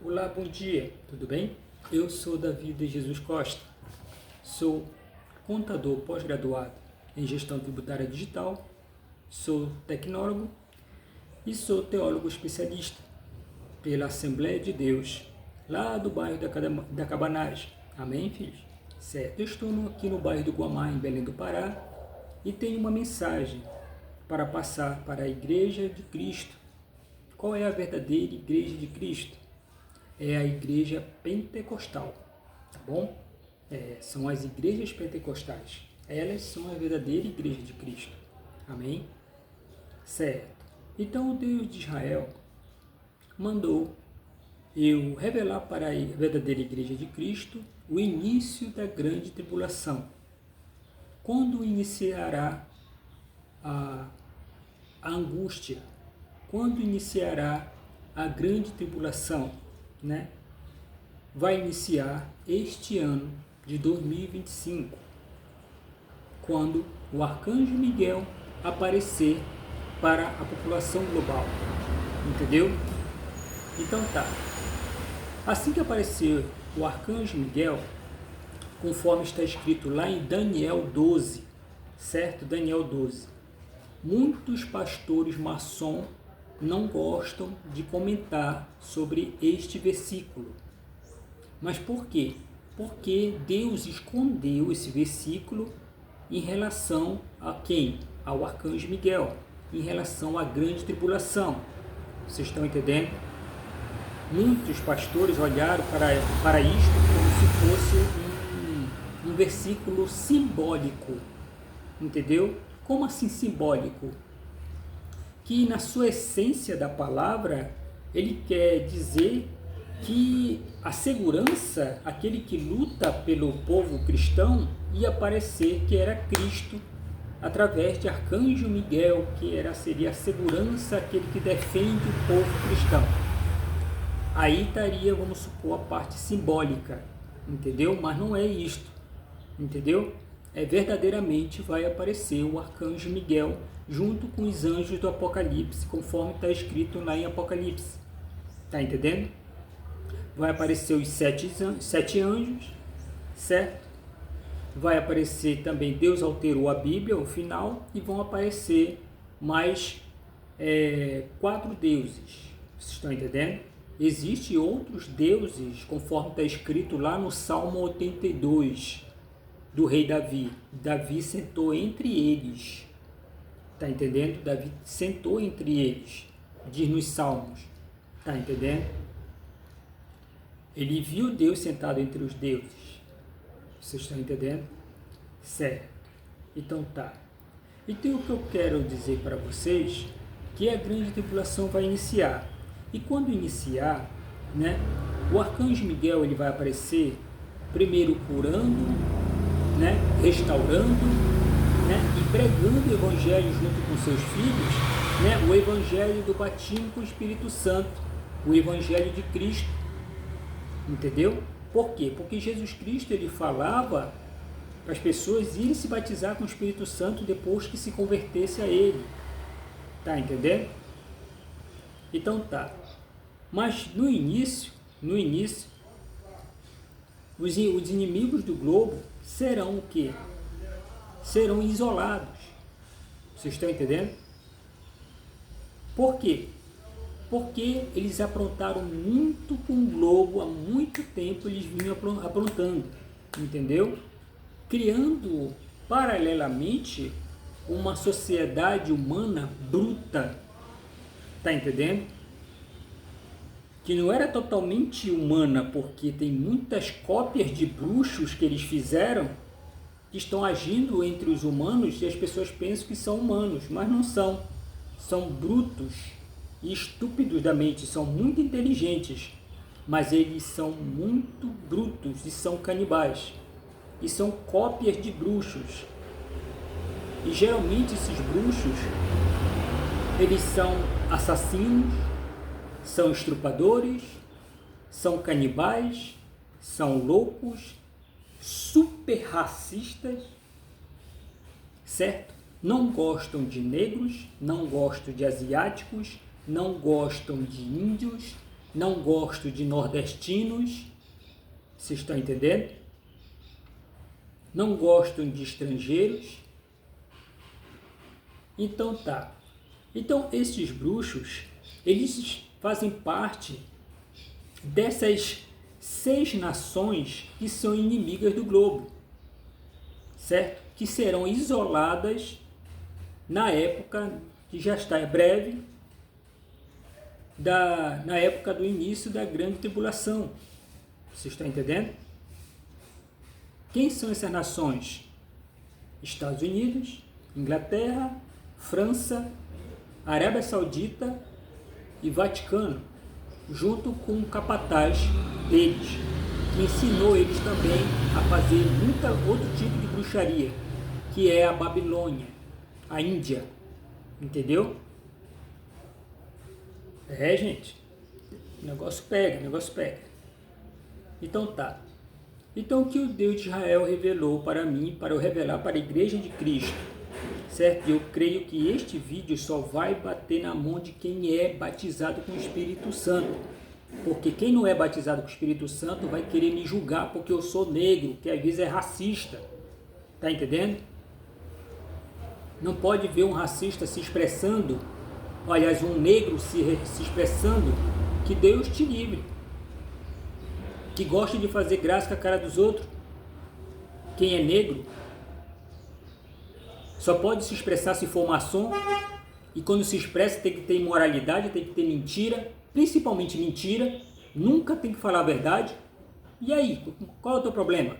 Olá, bom dia, tudo bem? Eu sou Davi de Jesus Costa, sou contador pós-graduado em gestão tributária digital, sou tecnólogo e sou teólogo especialista pela Assembleia de Deus, lá do bairro da Cabanagem. Amém, filhos? Certo, eu estou aqui no bairro do Guamá, em Belém do Pará, e tenho uma mensagem para passar para a Igreja de Cristo. Qual é a verdadeira Igreja de Cristo? É a igreja pentecostal, tá bom? São as igrejas pentecostais. Elas são a verdadeira igreja de Cristo. Amém? Certo. Então o Deus de Israel mandou eu revelar para a verdadeira igreja de Cristo o início da grande tribulação. Quando iniciará a angústia? Quando iniciará a grande tribulação? Vai iniciar este ano de 2025, quando o arcanjo Miguel aparecer para a população global, entendeu? Então tá, assim que aparecer o arcanjo Miguel, conforme está escrito lá em Daniel 12, certo? Daniel 12, muitos pastores maçons não gostam de comentar sobre este versículo. Mas por quê? Porque Deus escondeu esse versículo em relação a quem? Ao arcanjo Miguel, em relação à grande tribulação. Vocês estão entendendo? Muitos pastores olharam para isto como se fosse um versículo simbólico. Entendeu? Como assim simbólico? Que na sua essência da palavra, ele quer dizer que a segurança, aquele que luta pelo povo cristão, ia parecer que era Cristo, através de arcanjo Miguel, que seria a segurança, aquele que defende o povo cristão. Aí estaria, vamos supor, a parte simbólica, entendeu? Mas não é isto, entendeu? Verdadeiramente vai aparecer o arcanjo Miguel junto com os anjos do Apocalipse, conforme está escrito lá em Apocalipse. Está entendendo? Vai aparecer os sete anjos, certo? Vai aparecer também, Deus alterou a Bíblia, o final, e vão aparecer mais 4 deuses. Vocês estão entendendo? Existem outros deuses, conforme está escrito lá no Salmo 82, do rei Davi. Davi sentou entre eles. Está entendendo? Davi sentou entre eles, diz nos Salmos. Está entendendo? Ele viu Deus sentado entre os deuses. Vocês estão entendendo? Certo. Então tá. Então o que eu quero dizer para vocês, que a grande tribulação vai iniciar. E quando iniciar, o arcanjo Miguel ele vai aparecer primeiro curando, restaurando, e pregando o evangelho junto com seus filhos, o evangelho do batismo com o Espírito Santo, o evangelho de Cristo, entendeu? Por quê? Porque Jesus Cristo ele falava para as pessoas irem se batizar com o Espírito Santo depois que se convertesse a ele, tá entendendo? Então tá, mas no início, os inimigos do globo serão o quê? Serão isolados. Vocês estão entendendo? Por quê? Porque eles aprontaram muito com o globo, há muito tempo eles vinham aprontando, entendeu? Criando paralelamente uma sociedade humana bruta, tá entendendo? Que não era totalmente humana, porque tem muitas cópias de bruxos que eles fizeram, que estão agindo entre os humanos e as pessoas pensam que são humanos, mas não são. São brutos e estúpidos da mente, são muito inteligentes, mas eles são muito brutos e são canibais. E são cópias de bruxos. E geralmente esses bruxos, eles são assassinos, são estrupadores, são canibais, são loucos, super racistas, certo? Não gostam de negros, não gostam de asiáticos, não gostam de índios, não gosto de nordestinos, vocês estão entendendo? Não gosto de estrangeiros. Então tá. Então esses bruxos, eles fazem parte dessas 6 nações que são inimigas do globo, certo? Que serão isoladas na época que já está breve, na época do início da grande tribulação. Você está entendendo? Quem são essas nações? Estados Unidos, Inglaterra, França, Arábia Saudita e Vaticano, junto com o capataz deles, que ensinou eles também a fazer outro tipo de bruxaria, que é a Babilônia, a Índia, entendeu? Gente, o negócio pega. Então tá. Então o que o Deus de Israel revelou para mim, para eu revelar para a Igreja de Cristo, certo? Eu creio que este vídeo só vai bater na mão de quem é batizado com o Espírito Santo. Porque quem não é batizado com o Espírito Santo vai querer me julgar porque eu sou negro, que às vezes é racista. Tá entendendo? Não pode ver um racista se expressando, aliás, um negro se expressando, que Deus te livre. Que gosta de fazer graça com a cara dos outros. Quem é negro só pode se expressar se for maçom, e quando se expressa tem que ter imoralidade, tem que ter mentira, principalmente mentira, nunca tem que falar a verdade. E aí, qual é o teu problema?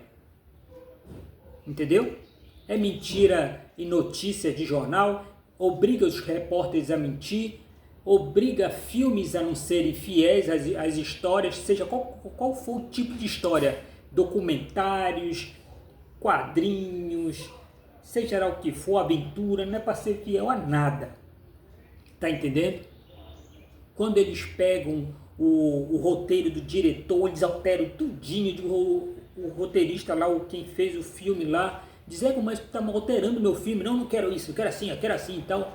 Entendeu? É mentira em notícia de jornal, obriga os repórteres a mentir, obriga filmes a não serem fiéis às histórias, seja qual for o tipo de história, documentários, quadrinhos, seja lá o que for, aventura, não é para ser fiel a nada. Tá entendendo? Quando eles pegam o roteiro do diretor, eles alteram tudinho, o roteirista lá, quem fez o filme lá, diz, mas tu tá alterando meu filme, não quero isso, eu quero assim, então,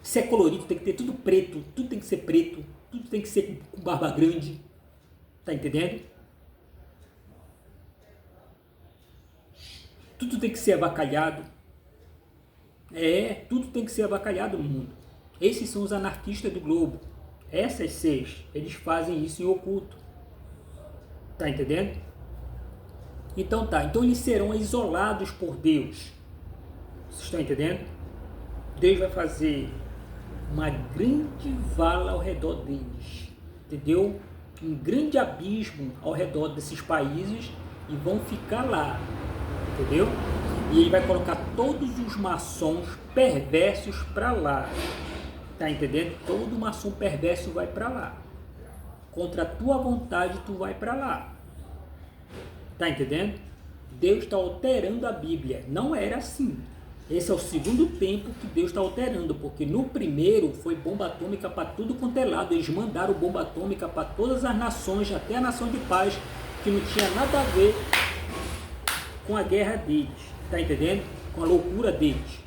se é colorido, tem que ter tudo preto, tudo tem que ser preto, tudo tem que ser com barba grande, tá entendendo? Tudo tem que ser avacalhado, tudo tem que ser avacalhado no mundo. Esses são os anarquistas do globo. Essas 6, eles fazem isso em oculto. Tá entendendo? Então tá, então eles serão isolados por Deus. Vocês estão entendendo? Deus vai fazer uma grande vala ao redor deles. Entendeu? Um grande abismo ao redor desses países e vão ficar lá. Entendeu? E ele vai colocar todos os maçons perversos para lá. Tá entendendo? Todo maçom perverso vai para lá. Contra a tua vontade, tu vai para lá. Tá entendendo? Deus está alterando a Bíblia. Não era assim. Esse é o segundo tempo que Deus está alterando, porque no primeiro foi bomba atômica para tudo quanto é lado. Eles mandaram bomba atômica para todas as nações, até a nação de paz, que não tinha nada a ver com a guerra deles. Tá entendendo? Com a loucura deles.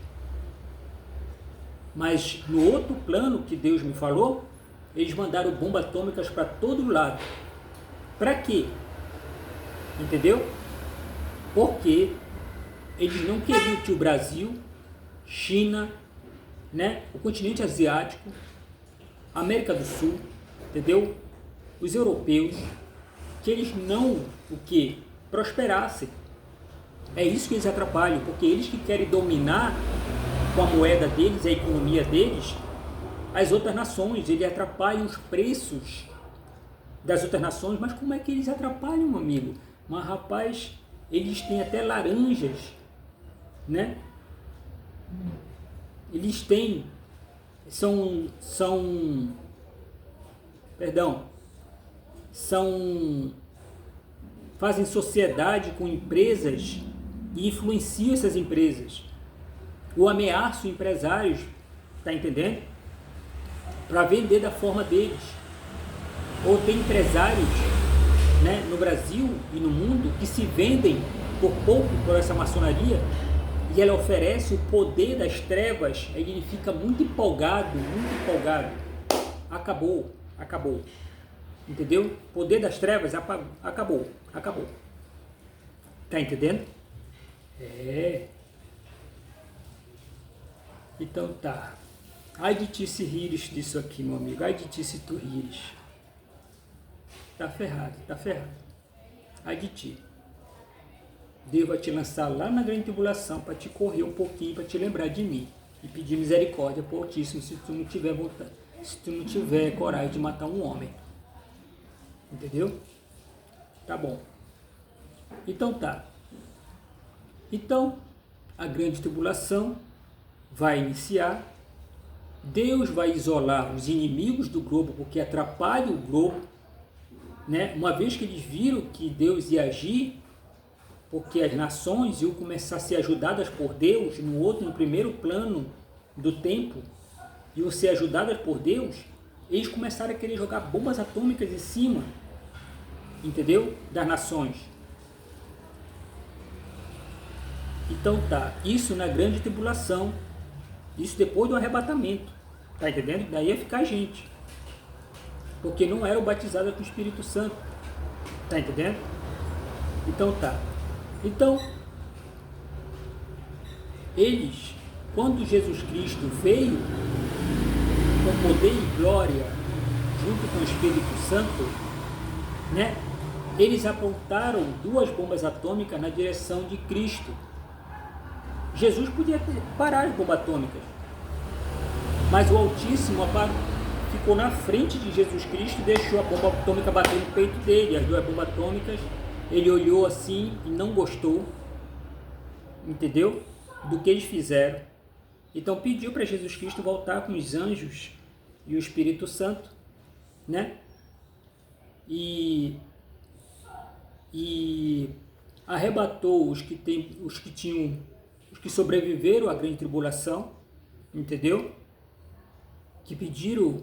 Mas no outro plano que Deus me falou, eles mandaram bombas atômicas para todo lado. Para quê? Entendeu? Porque eles não queriam que o Brasil, China, né, o continente asiático, América do Sul, entendeu? Os europeus, que eles não prosperassem. É isso que eles atrapalham, porque eles que querem dominar com a moeda deles, a economia deles, as outras nações, eles atrapalham os preços das outras nações. Mas como é que eles atrapalham, meu amigo? Mas rapaz, eles têm até laranjas, né? Eles têm, fazem sociedade com empresas e influenciam essas empresas. Ou ameaçam empresários, tá entendendo? Para vender da forma deles. Ou tem empresários, né, no Brasil e no mundo que se vendem por pouco por essa maçonaria, e ela oferece o poder das trevas, aí ele fica muito empolgado, Acabou. Entendeu? O poder das trevas acabou. Tá entendendo? É. Então tá. Ai de ti se rires disso aqui, meu amigo. Ai de ti se tu rires. Tá ferrado. Ai de ti. Deus vai te lançar lá na grande tribulação para te correr um pouquinho, para te lembrar de mim. E pedir misericórdia pro Altíssimo se tu não tiver vontade, se tu não tiver coragem de matar um homem. Entendeu? Tá bom. Então tá. Então, a grande tribulação vai iniciar. Deus vai isolar os inimigos do globo, porque atrapalham o globo, né? Uma vez que eles viram que Deus ia agir, porque as nações iam começar a ser ajudadas por Deus, no primeiro plano do tempo, iam ser ajudadas por Deus, eles começaram a querer jogar bombas atômicas em cima, entendeu? Das nações. Então tá, isso na grande tribulação, isso depois do arrebatamento, tá entendendo? Daí ia ficar gente, porque não eram batizadas com o Espírito Santo, tá entendendo? Então tá. Então, eles, quando Jesus Cristo veio com poder e glória, junto com o Espírito Santo, né, eles apontaram 2 bombas atômicas na direção de Cristo. Jesus podia parar as bombas atômicas, mas o Altíssimo ficou na frente de Jesus Cristo e deixou a bomba atômica bater no peito dele. As 2 bombas atômicas, ele olhou assim e não gostou, entendeu? Do que eles fizeram. Então pediu para Jesus Cristo voltar com os anjos e o Espírito Santo, né? E arrebatou os que sobreviveram à grande tribulação, entendeu? Que pediram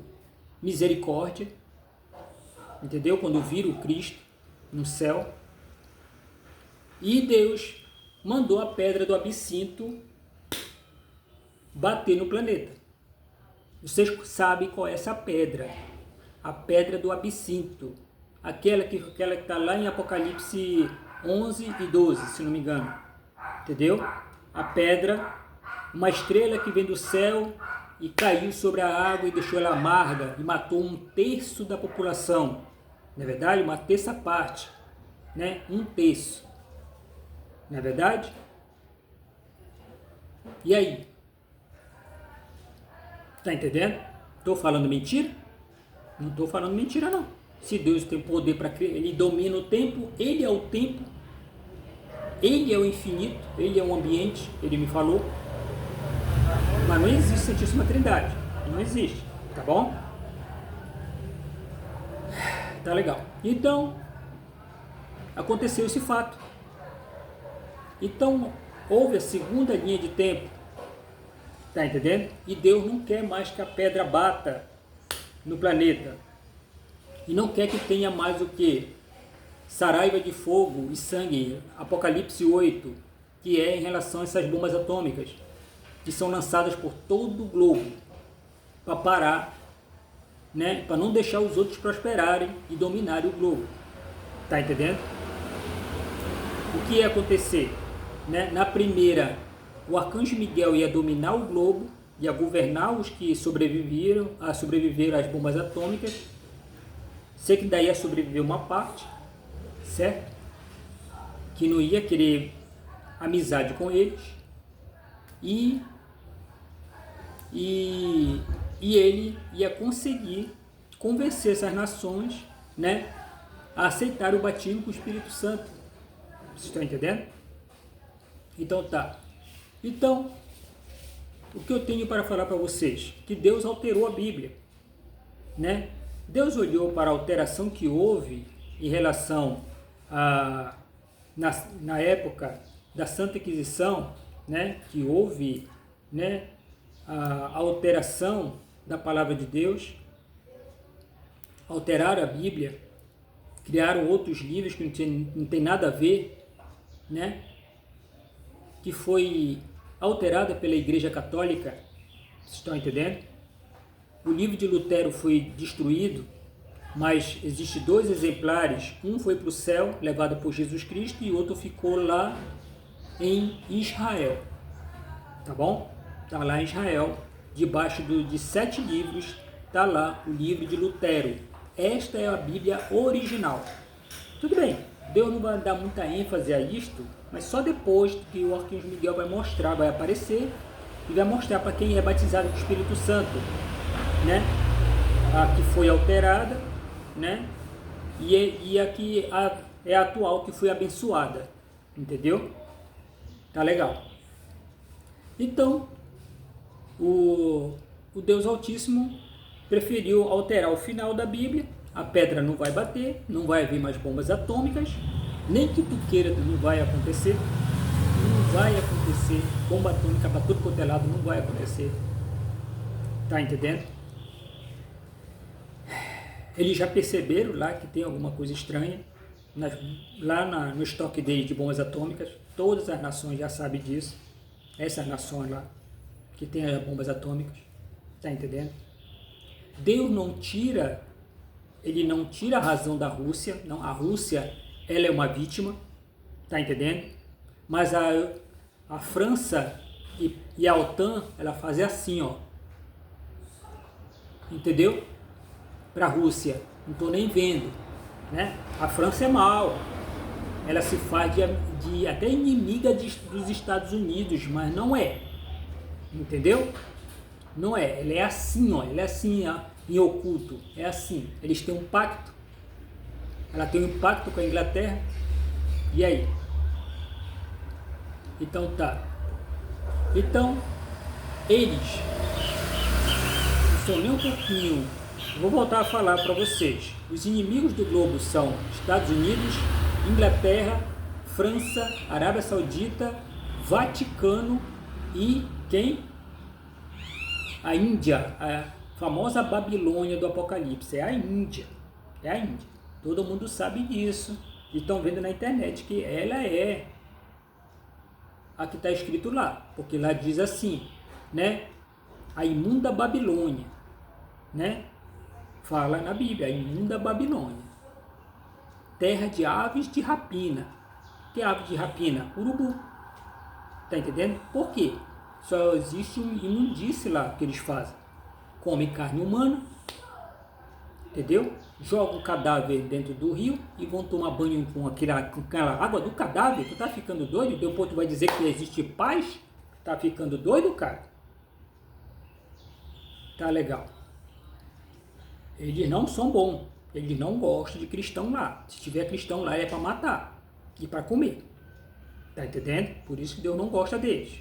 misericórdia, entendeu? Quando viram Cristo no céu. E Deus mandou a pedra do absinto bater no planeta. Vocês sabem qual é essa pedra? A pedra do absinto. Aquela que está lá em Apocalipse 11 e 12, se não me engano. Entendeu? A pedra, uma estrela que vem do céu e caiu sobre a água e deixou ela amarga e matou 1/3 da população. Não é verdade? Uma terça parte, né? 1/3. Não é verdade? E aí? Tá entendendo? Estou falando mentira? Não estou falando mentira, não. Se Deus tem poder para criar, Ele domina o tempo, Ele é o tempo, Ele é o infinito, Ele é o ambiente, Ele me falou. Mas não existe Santíssima Trindade. Não existe, tá bom? Tá legal. Então, aconteceu esse fato. Então, houve a segunda linha de tempo, tá entendendo? E Deus não quer mais que a pedra bata no planeta. E não quer que tenha mais o que? Saraiva de fogo e sangue, Apocalipse 8, que é em relação a essas bombas atômicas, que são lançadas por todo o globo, para parar, né? Para não deixar os outros prosperarem e dominarem o globo. Tá entendendo? O que ia acontecer? Né? Na primeira, o arcanjo Miguel ia dominar o globo, ia governar os que sobreviveram às bombas atômicas. Sei que daí ia sobreviver uma parte, certo? Que não ia querer amizade com eles. E ele ia conseguir convencer essas nações, né, a aceitar o batismo com o Espírito Santo. Vocês estão entendendo? Então tá. Então, o que eu tenho para falar para vocês? Que Deus alterou a Bíblia, né? Deus olhou para a alteração que houve em relação a na época da Santa Inquisição, né, que houve, né, a alteração da palavra de Deus, alteraram a Bíblia, criaram outros livros que não tem nada a ver, né, que foi alterada pela Igreja Católica. Vocês estão entendendo? O livro de Lutero foi destruído, mas existem dois exemplares, um foi para o céu, levado por Jesus Cristo, e outro ficou lá em Israel, tá bom? Está lá em Israel, debaixo de 7 livros, está lá o livro de Lutero. Esta é a Bíblia original. Tudo bem, Deus não vai dar muita ênfase a isto, mas só depois que o arcanjo Miguel vai mostrar, vai aparecer e vai mostrar para quem é batizado com o Espírito Santo, né? A que foi alterada, né? E a que é a atual, que foi abençoada, entendeu? Tá legal. Então, o Deus Altíssimo preferiu alterar o final da Bíblia. A pedra não vai bater, não vai haver mais bombas atômicas, nem que tu queira, não vai acontecer. Não vai acontecer. Bomba atômica para tudo quanto é lado, não vai acontecer. Tá entendendo? Eles já perceberam lá que tem alguma coisa estranha. No estoque deles de bombas atômicas, todas as nações já sabem disso. Essas nações lá, que tem as bombas atômicas. Tá entendendo? Deus não tira, ele não tira a razão da Rússia. Não, a Rússia, ela é uma vítima. Tá entendendo? Mas a França e a OTAN, ela fazem assim, ó. Entendeu? Para a Rússia, não estou nem vendo, né? A França é mal, ela se faz de até inimiga dos Estados Unidos, mas não é, entendeu? Não é, ela é assim, ó, ela é assim, ó, em oculto, é assim. Eles têm um pacto, ela tem um pacto com a Inglaterra, e aí? Então tá. Então, eles não são nem um pouquinho. Vou voltar a falar para vocês. Os inimigos do globo são Estados Unidos, Inglaterra, França, Arábia Saudita, Vaticano e quem? A Índia, a famosa Babilônia do Apocalipse. É a Índia. É a Índia. Todo mundo sabe disso. E estão vendo na internet que ela é a que está escrito lá. Porque lá diz assim, né? A imunda Babilônia, né? Fala na Bíblia, a imunda Babilônia. Terra de aves de rapina. Que ave de rapina? Urubu. Tá entendendo? Por quê? Só existe um imundície lá que eles fazem. Comem carne humana, entendeu? Jogam o cadáver dentro do rio e vão tomar banho com aquela água do cadáver. Tu tá ficando doido? Depois tu vai dizer que existe paz? Tá ficando doido, cara? Tá legal. Eles não são bons. Eles não gostam de cristão lá. Se tiver cristão lá é para matar e para comer. Tá entendendo? Por isso que Deus não gosta deles.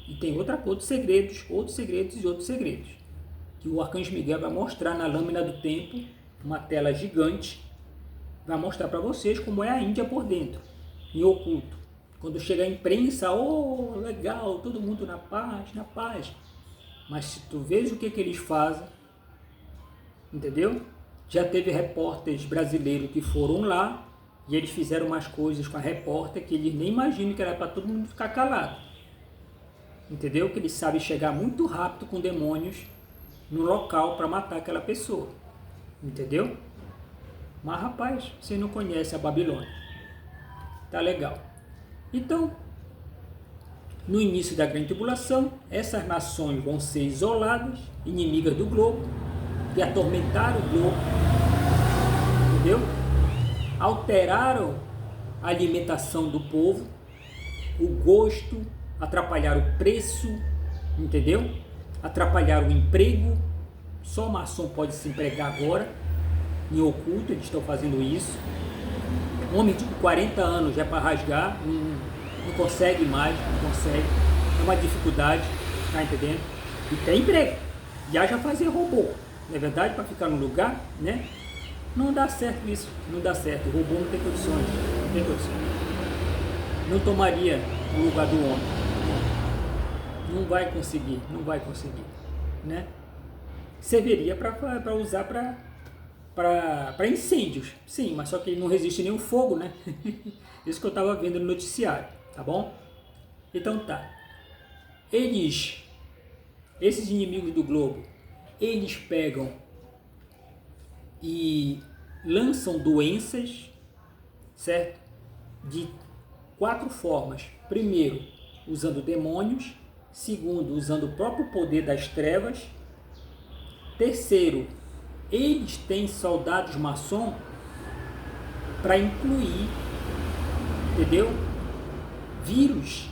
E tem outros segredos e outros segredos. Que o arcanjo Miguel vai mostrar na lâmina do tempo, uma tela gigante, vai mostrar para vocês como é a Índia por dentro, em oculto. Quando chega a imprensa, oh, legal, todo mundo na paz, na paz. Mas se tu vês o que eles fazem, entendeu? Já teve repórteres brasileiros que foram lá e eles fizeram umas coisas com a repórter que eles nem imaginam que era para todo mundo ficar calado. Entendeu? Que eles sabem chegar muito rápido com demônios no local para matar aquela pessoa. Entendeu? Mas rapaz, você não conhece a Babilônia. Tá legal. Então, no início da grande tribulação, essas nações vão ser isoladas, inimigas do globo, e atormentaram o globo, entendeu? Alteraram a alimentação do povo, o gosto, atrapalharam o preço, entendeu? Atrapalharam o emprego. Só maçom pode se empregar agora, em oculto, eles estão fazendo isso. Homem de 40 anos já é para rasgar, não consegue mais, não consegue, é uma dificuldade, tá entendendo? E tem emprego, já fazer robô. Não é verdade? Para ficar no lugar, né? Não dá certo isso, não dá certo. O robô não tem condições, não tem condições. Não tomaria o lugar do homem. Não vai conseguir, né? Serviria para usar para incêndios, sim, mas só que ele não resiste nem o fogo, né? Isso que eu estava vendo no noticiário, tá bom? Então tá. Esses inimigos do globo, eles pegam e lançam doenças, certo? De 4 formas. Primeiro, usando demônios. Segundo, usando o próprio poder das trevas. Terceiro, eles têm soldados maçom para incluir, entendeu? Vírus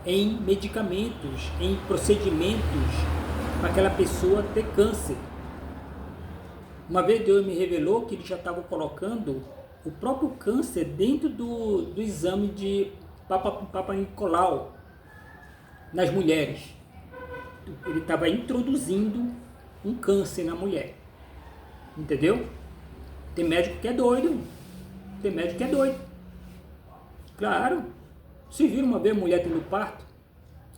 em medicamentos, em procedimentos para aquela pessoa ter câncer. Uma vez Deus me revelou que ele já estava colocando o próprio câncer dentro do exame de Papa Nicolau nas mulheres. Ele estava introduzindo um câncer na mulher. Entendeu? Tem médico que é doido. Tem médico que é doido. Claro. Se viram uma vez a mulher tendo parto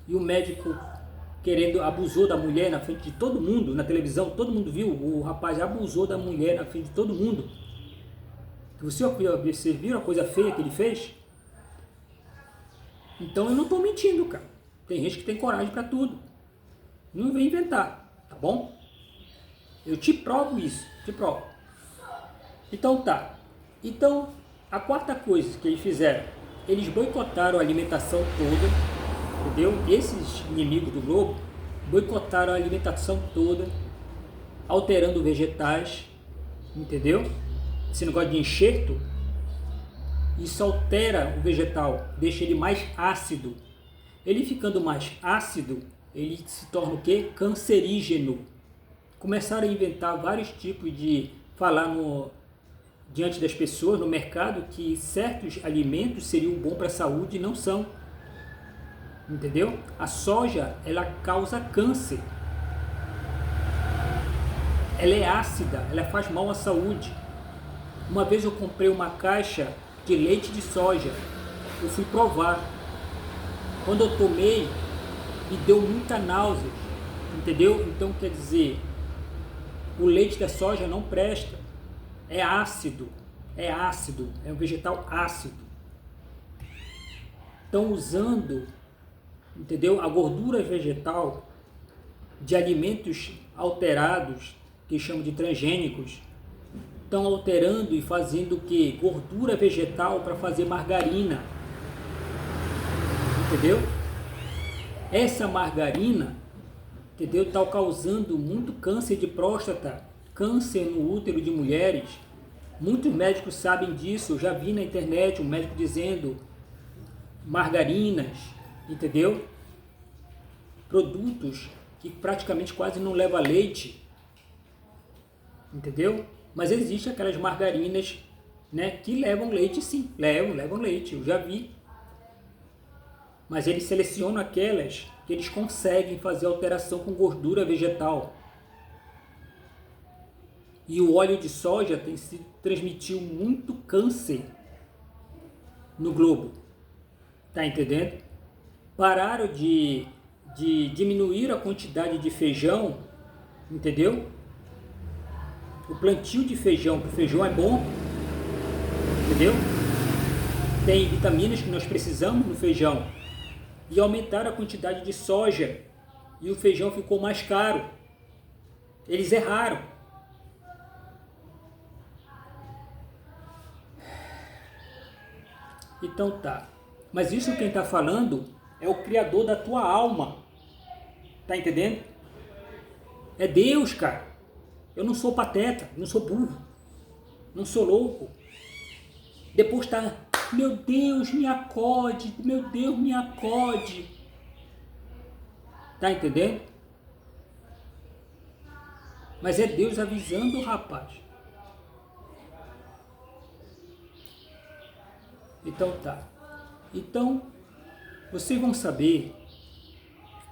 e o médico abusou da mulher na frente de todo mundo, na televisão, todo mundo viu, o rapaz abusou da mulher na frente de todo mundo. Vocês viram a coisa feia que ele fez? Então eu não estou mentindo, cara. Tem gente que tem coragem para tudo. Não vem inventar, tá bom? Eu te provo isso, te provo. Então tá. Então, a quarta coisa que eles fizeram, eles boicotaram a alimentação toda, entendeu? Esses inimigos do globo boicotaram a alimentação toda, alterando vegetais, entendeu? Esse negócio de enxerto, isso altera o vegetal, deixa ele mais ácido. Ele ficando mais ácido, ele se torna o quê? Cancerígeno. Começaram a inventar vários tipos de falar diante das pessoas no mercado que certos alimentos seriam bons para a saúde e não são. Entendeu? A soja, ela causa câncer. Ela é ácida, ela faz mal à saúde. Uma vez eu comprei uma caixa de leite de soja. Eu fui provar. Quando eu tomei, me deu muita náusea. Entendeu? Então quer dizer, o leite da soja não presta. É ácido, é um vegetal ácido. Estão usando, entendeu? A gordura vegetal de alimentos alterados, que chamam de transgênicos, estão alterando e fazendo o que? Gordura vegetal para fazer margarina. Entendeu? Essa margarina, entendeu? Está causando muito câncer de próstata, câncer no útero de mulheres. Muitos médicos sabem disso. Eu já vi na internet um médico dizendo margarinas, entendeu? Produtos que praticamente quase não levam leite, entendeu? Mas existem aquelas margarinas, né, que levam leite, sim, levam leite, eu já vi. Mas eles selecionam aquelas que eles conseguem fazer alteração com gordura vegetal. E o óleo de soja transmitiu muito câncer no globo. Tá entendendo? Pararam de diminuir a quantidade de feijão, entendeu? O plantio de feijão, porque o feijão é bom, entendeu? Tem vitaminas que nós precisamos no feijão. E aumentaram a quantidade de soja e o feijão ficou mais caro. Eles erraram. Então tá. Mas isso quem está falando é o Criador da tua alma. Tá entendendo? É Deus, cara. Eu não sou pateta, não sou burro, não sou louco. Depois tá, meu Deus, me acode, meu Deus, me acode. Tá entendendo? Mas é Deus avisando o rapaz. Então tá. Então, vocês vão saber,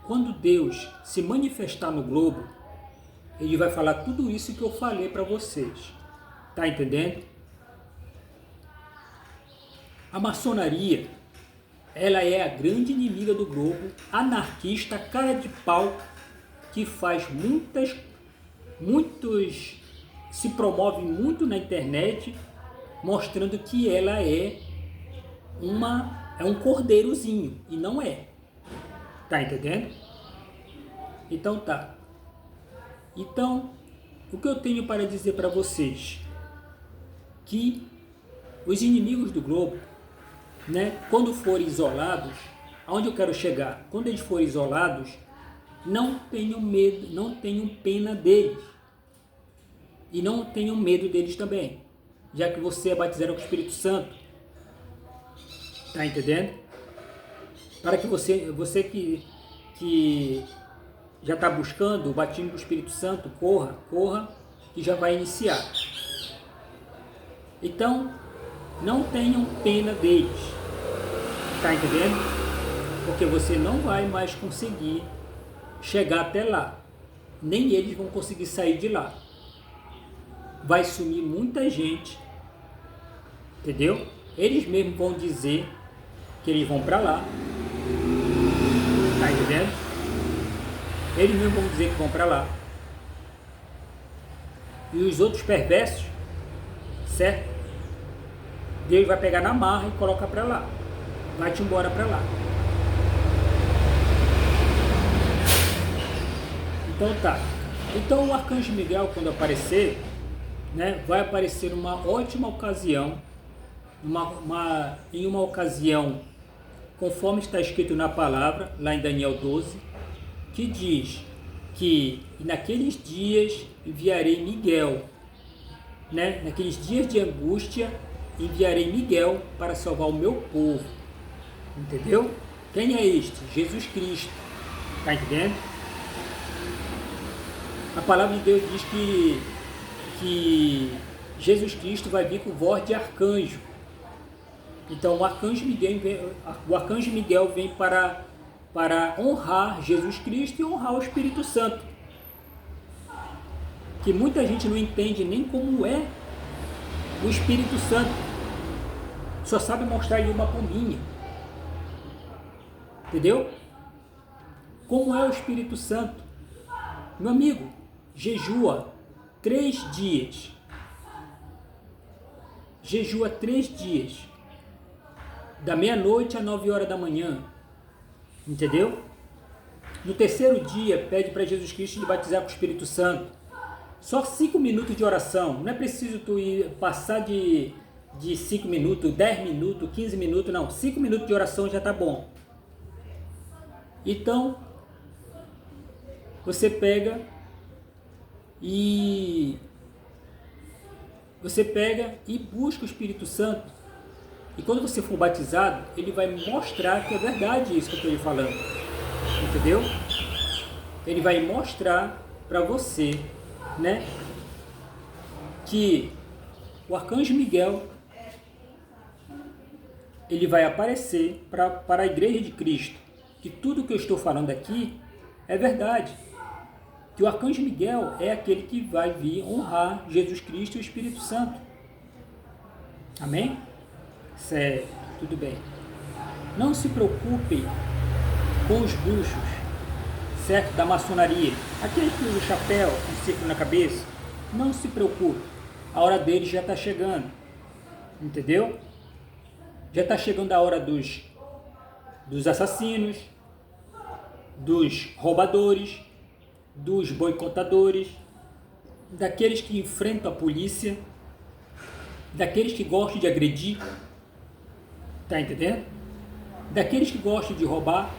quando Deus se manifestar no globo, ele vai falar tudo isso que eu falei para vocês. Tá entendendo? A maçonaria, ela é a grande inimiga do globo, anarquista, cara de pau, que faz se promove muito na internet, mostrando que ela é um cordeirozinho, e não é. Tá entendendo? Então tá. Então, o que eu tenho para dizer para vocês? Que os inimigos do globo, né, quando forem isolados, aonde eu quero chegar? Quando eles forem isolados, não tenham medo, não tenham pena deles. E não tenham medo deles também, já que você é batizado com o Espírito Santo. Tá entendendo? Para que você que já está buscando o batismo do Espírito Santo, corra, que já vai iniciar. Então, não tenham pena deles. Tá entendendo? Porque você não vai mais conseguir chegar até lá. Nem eles vão conseguir sair de lá. Vai sumir muita gente. Entendeu? Eles mesmos vão dizer que eles vão para lá. Tá entendendo? Eles mesmos vão dizer que vão para lá. E os outros perversos, certo? Deus vai pegar na marra e coloca para lá. Vai-te embora para lá. Então tá. Então o Arcanjo Miguel, quando aparecer, né, vai aparecer numa ótima ocasião, em uma ocasião, conforme está escrito na palavra, lá em Daniel 12, que diz que naqueles dias enviarei Miguel, né? Naqueles dias de angústia enviarei Miguel para salvar o meu povo. Entendeu? Quem é este? Jesus Cristo. Está entendendo? A palavra de Deus diz que Jesus Cristo vai vir com voz de arcanjo. Então o Arcanjo Miguel vem para honrar Jesus Cristo e honrar o Espírito Santo. Que muita gente não entende nem como é o Espírito Santo. Só sabe mostrar ele uma pombinha. Entendeu? Como é o Espírito Santo? Meu amigo, jejua 3 dias. Jejua 3 dias. Da meia-noite às 9 horas da manhã. Entendeu? No terceiro dia, pede para Jesus Cristo te batizar com o Espírito Santo. Só 5 minutos de oração. Não é preciso tu passar de 5 minutos, 10 minutos, 15 minutos, não. 5 minutos de oração já está bom. Então, você pega e busca o Espírito Santo. E quando você for batizado, ele vai mostrar que é verdade isso que eu estou lhe falando. Entendeu? Ele vai mostrar para você, né, que o Arcanjo Miguel ele vai aparecer para a Igreja de Cristo. Que tudo que eu estou falando aqui é verdade. Que o Arcanjo Miguel é aquele que vai vir honrar Jesus Cristo e o Espírito Santo. Amém? Certo, tudo bem. Não se preocupem com os bruxos, certo? Da maçonaria. Aqueles que usam o chapéu, um círculo na cabeça. Não se preocupe. A hora deles já está chegando. Entendeu? Já está chegando a hora dos assassinos, dos roubadores, dos boicotadores, daqueles que enfrentam a polícia, daqueles que gostam de agredir, tá entendendo? Daqueles que gostam de roubar,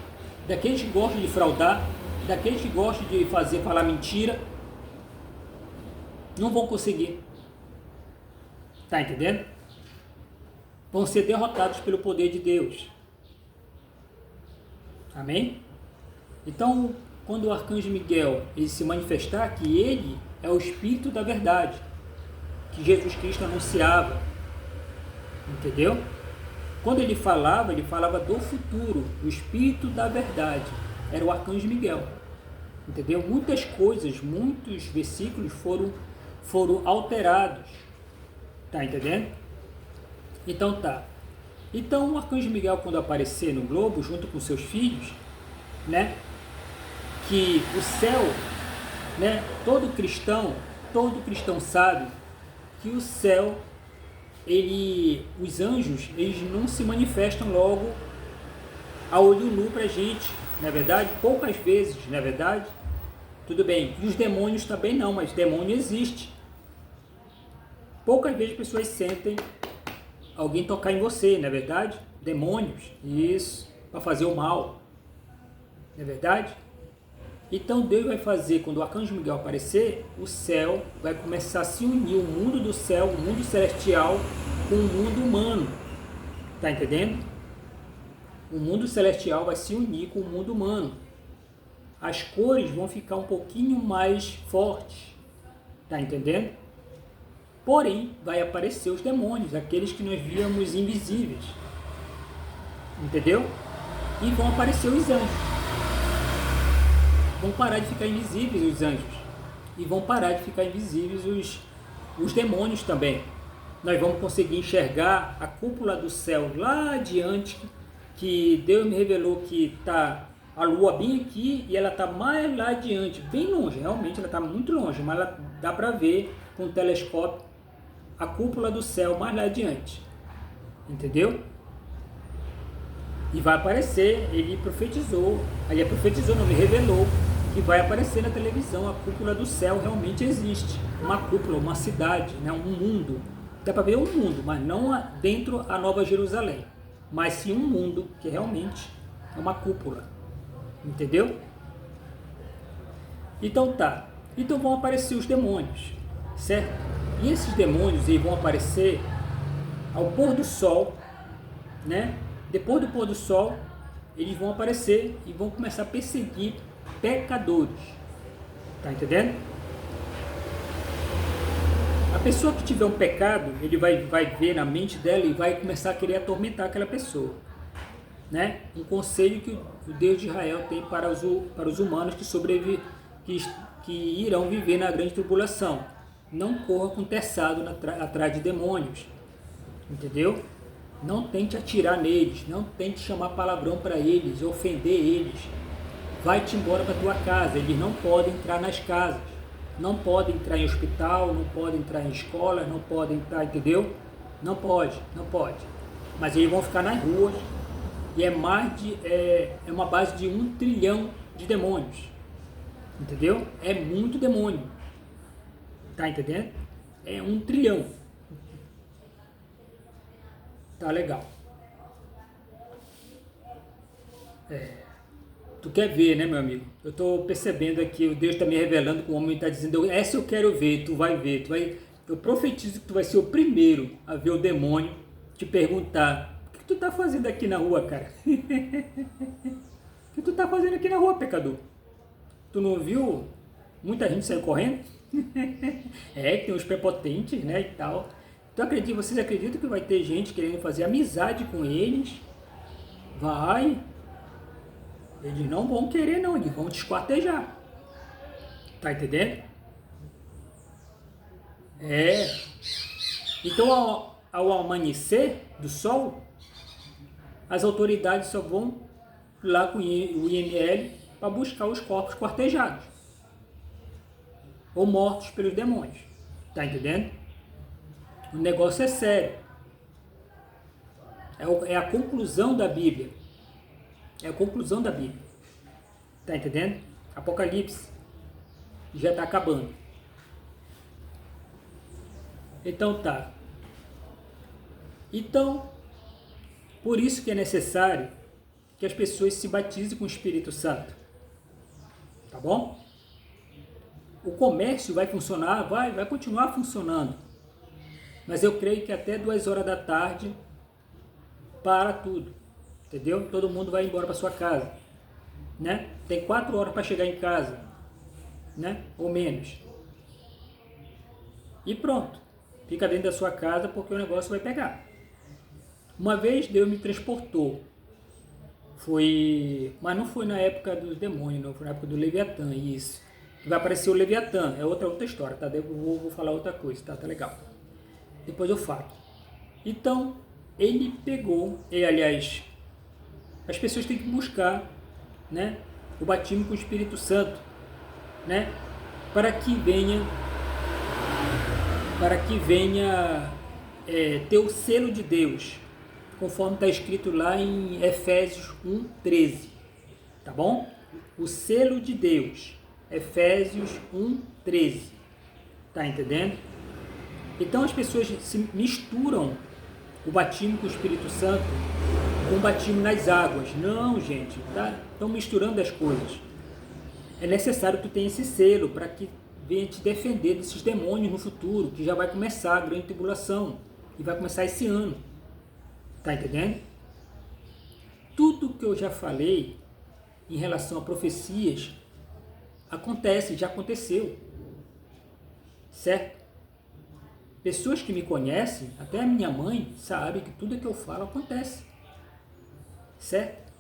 daqueles que gostam de fraudar, daqueles que gostam de falar mentira, não vão conseguir, tá entendendo? Vão ser derrotados pelo poder de Deus. Amém? Então, quando o Arcanjo Miguel ele se manifestar, que ele é o Espírito da verdade, que Jesus Cristo anunciava, entendeu? Quando ele falava do futuro, o Espírito da verdade, era o Arcanjo Miguel, entendeu? Muitas coisas, muitos versículos foram alterados, tá entendendo? Então tá. Então o Arcanjo Miguel, quando aparecer no globo, junto com seus filhos, né, que o céu, né, todo cristão sabe que o céu, os anjos, eles não se manifestam logo a olho nu pra gente, não é verdade? Poucas vezes, não é verdade? Tudo bem. E os demônios também não, mas demônio existe. Poucas vezes as pessoas sentem alguém tocar em você, não é verdade? Demônios, isso, para fazer o mal, não é verdade? Então Deus vai fazer, quando o Arcanjo Miguel aparecer, o céu vai começar a se unir, o mundo do céu, o mundo celestial, com o mundo humano. Tá entendendo? O mundo celestial vai se unir com o mundo humano. As cores vão ficar um pouquinho mais fortes. Tá entendendo? Porém, vai aparecer os demônios, aqueles que nós víamos invisíveis. Entendeu? E vão aparecer os anjos. Vão parar de ficar invisíveis os anjos. E vão parar de ficar invisíveis os demônios também. Nós vamos conseguir enxergar a cúpula do céu lá adiante, que Deus me revelou que está a lua bem aqui e ela está mais lá adiante, bem longe, realmente ela está muito longe, mas ela dá para ver com o telescópio a cúpula do céu mais lá adiante, entendeu? E vai aparecer, ele profetizou, não, me revelou que vai aparecer na televisão, a cúpula do céu realmente existe, uma cúpula, uma cidade, né, um mundo, dá para ver um mundo, mas não dentro a Nova Jerusalém, mas sim um mundo que realmente é uma cúpula, entendeu? Então tá, então vão aparecer os demônios, certo? E esses demônios eles vão aparecer ao pôr do sol, né? Depois do pôr do sol, eles vão aparecer e vão começar a perseguir pecadores, tá entendendo? A pessoa que tiver um pecado, ele vai ver na mente dela e vai começar a querer atormentar aquela pessoa, né? Um conselho que o Deus de Israel tem para os humanos que irão viver na grande tribulação: não corra com terçado atrás de demônios, entendeu? Não tente atirar neles, não tente chamar palavrão para eles, ofender eles. Vai-te embora para tua casa, eles não podem entrar nas casas, não podem entrar em hospital, não podem entrar em escolas, não podem entrar, entendeu? Não pode. Mas eles vão ficar nas ruas e é uma base de 1 trilhão de demônios, entendeu? É muito demônio, tá entendendo? É 1 trilhão. Tá legal. Tu quer ver, né, meu amigo? Eu tô percebendo aqui, o Deus está me revelando que o homem está dizendo: essa eu quero ver, tu vai ver, eu profetizo que tu vai ser o primeiro a ver o demônio te perguntar: o que tu tá fazendo aqui na rua, cara? O que tu tá fazendo aqui na rua, pecador? Tu não viu? Muita gente saiu correndo? Que tem uns prepotentes, né, e tal. Vocês acreditam que vai ter gente querendo fazer amizade com eles? Vai. Eles não vão querer não, eles vão te esquartejar. Tá entendendo? Então, ao amanhecer do sol, as autoridades só vão lá com o IML para buscar os corpos quartejados ou mortos pelos demônios. Tá entendendo? O negócio é sério. É a conclusão da Bíblia. É a conclusão da Bíblia. Tá entendendo? Apocalipse já está acabando. Então tá. Então, por isso que é necessário que as pessoas se batizem com o Espírito Santo. Tá bom? O comércio vai funcionar, vai continuar funcionando. Mas eu creio que até 2 horas da tarde para tudo. Entendeu? Todo mundo vai embora para sua casa, né? Tem 4 horas para chegar em casa, né? Ou menos. E pronto. Fica dentro da sua casa porque o negócio vai pegar. Uma vez Deus me transportou. Mas não foi na época dos demônios, não. Foi na época do Leviatã, isso. Vai aparecer o Leviatã. É outra história, tá? Eu vou falar outra coisa, tá? Tá legal. Depois eu falo. Então, ele pegou, aliás, as pessoas têm que buscar, né, o batismo com o Espírito Santo, né, para que venha ter o selo de Deus, conforme está escrito lá em Efésios 1:13, tá bom? O selo de Deus Efésios 1:13. Tá entendendo? Então as pessoas se misturam o batismo com o Espírito Santo com o batismo nas águas. Não, gente, tá? Estão misturando as coisas. É necessário que tu tenha esse selo para que venha te defender desses demônios no futuro, que já vai começar a grande tribulação. E vai começar esse ano. Tá entendendo? Tudo que eu já falei em relação a profecias acontece, já aconteceu. Certo? Pessoas que me conhecem, até a minha mãe, sabe que tudo que eu falo acontece. Certo?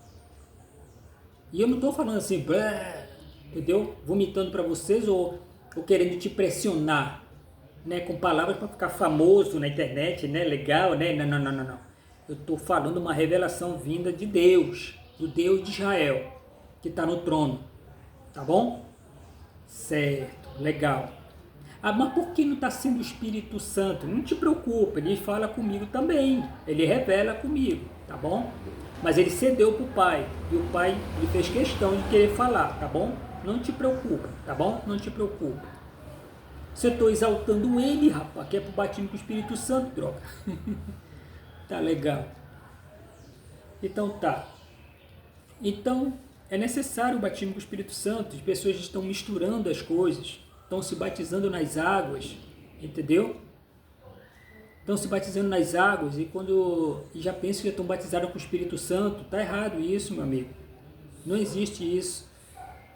E eu não estou falando assim, entendeu? Vomitando para vocês ou querendo te pressionar, né? Com palavras para ficar famoso na internet, né? Legal, né? Não. Eu estou falando uma revelação vinda de Deus, do Deus de Israel, que está no trono. Tá bom? Certo, legal. Ah, mas por que não está sendo o Espírito Santo? Não te preocupa, ele fala comigo também. Ele revela comigo, tá bom? Mas ele cedeu para o Pai. E o Pai ele fez questão de querer falar, tá bom? Não te preocupa, tá bom? Não te preocupa. Se eu estou exaltando ele, rapaz, que é para o batismo com o Espírito Santo, droga. Tá legal. Então tá. Então é necessário o batismo com o Espírito Santo. As pessoas estão misturando as coisas. Estão se batizando nas águas, entendeu? Estão se batizando nas águas e já pensam que já estão batizados com o Espírito Santo. Está errado isso, meu amigo. Não existe isso.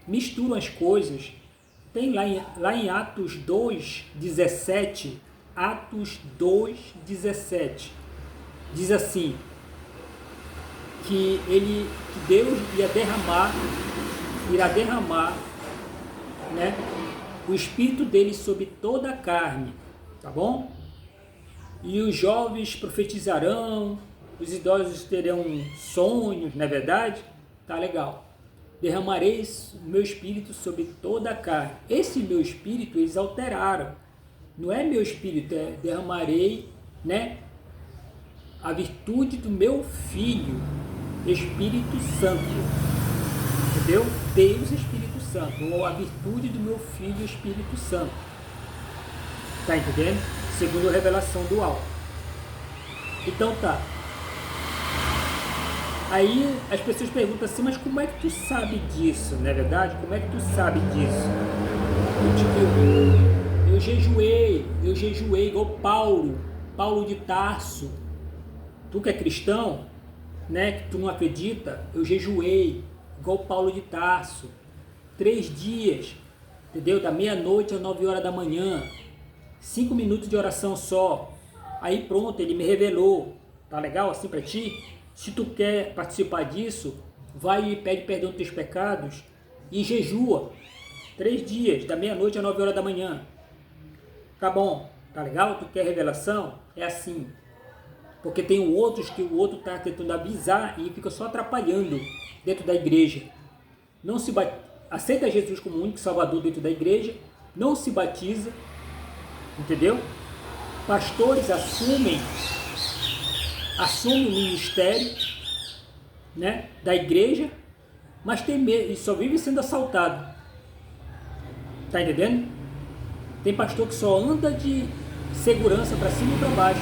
Misturam as coisas. Tem lá em Atos 2:17, Atos 2:17, diz assim, que Deus irá derramar, né? O Espírito dele sobre toda a carne, tá bom? E os jovens profetizarão, os idosos terão sonhos, não é verdade? Tá legal. Derramarei o meu Espírito sobre toda a carne. Esse meu Espírito eles alteraram. Não é meu Espírito, é derramarei, né? A virtude do meu Filho, Espírito Santo. Entendeu? Deus Espírito Santo, ou a virtude do meu Filho Espírito Santo. Tá entendendo? Segundo a revelação do alto. Então tá. Aí as pessoas perguntam assim, mas como é que tu sabe disso? Não é verdade? Como é que tu sabe disso? Eu jejuei igual Paulo de Tarso. Tu que é cristão, né? Que tu não acredita, eu jejuei igual Paulo de Tarso. 3 dias, entendeu? Da meia-noite às 9 horas da manhã. 5 minutos de oração só. Aí pronto, ele me revelou. Tá legal assim pra ti? Se tu quer participar disso, vai e pede perdão dos teus pecados e jejua 3 dias, da meia-noite às 9 horas da manhã. Tá bom, tá legal? Tu quer revelação? É assim. Porque tem outros que o outro tá tentando avisar e fica só atrapalhando dentro da igreja. Não se aceita Jesus como único salvador dentro da igreja, não se batiza, entendeu? Pastores assumem o ministério, né, da igreja, mas tem medo e só vive sendo assaltado. Tá entendendo? Tem pastor que só anda de segurança para cima e para baixo,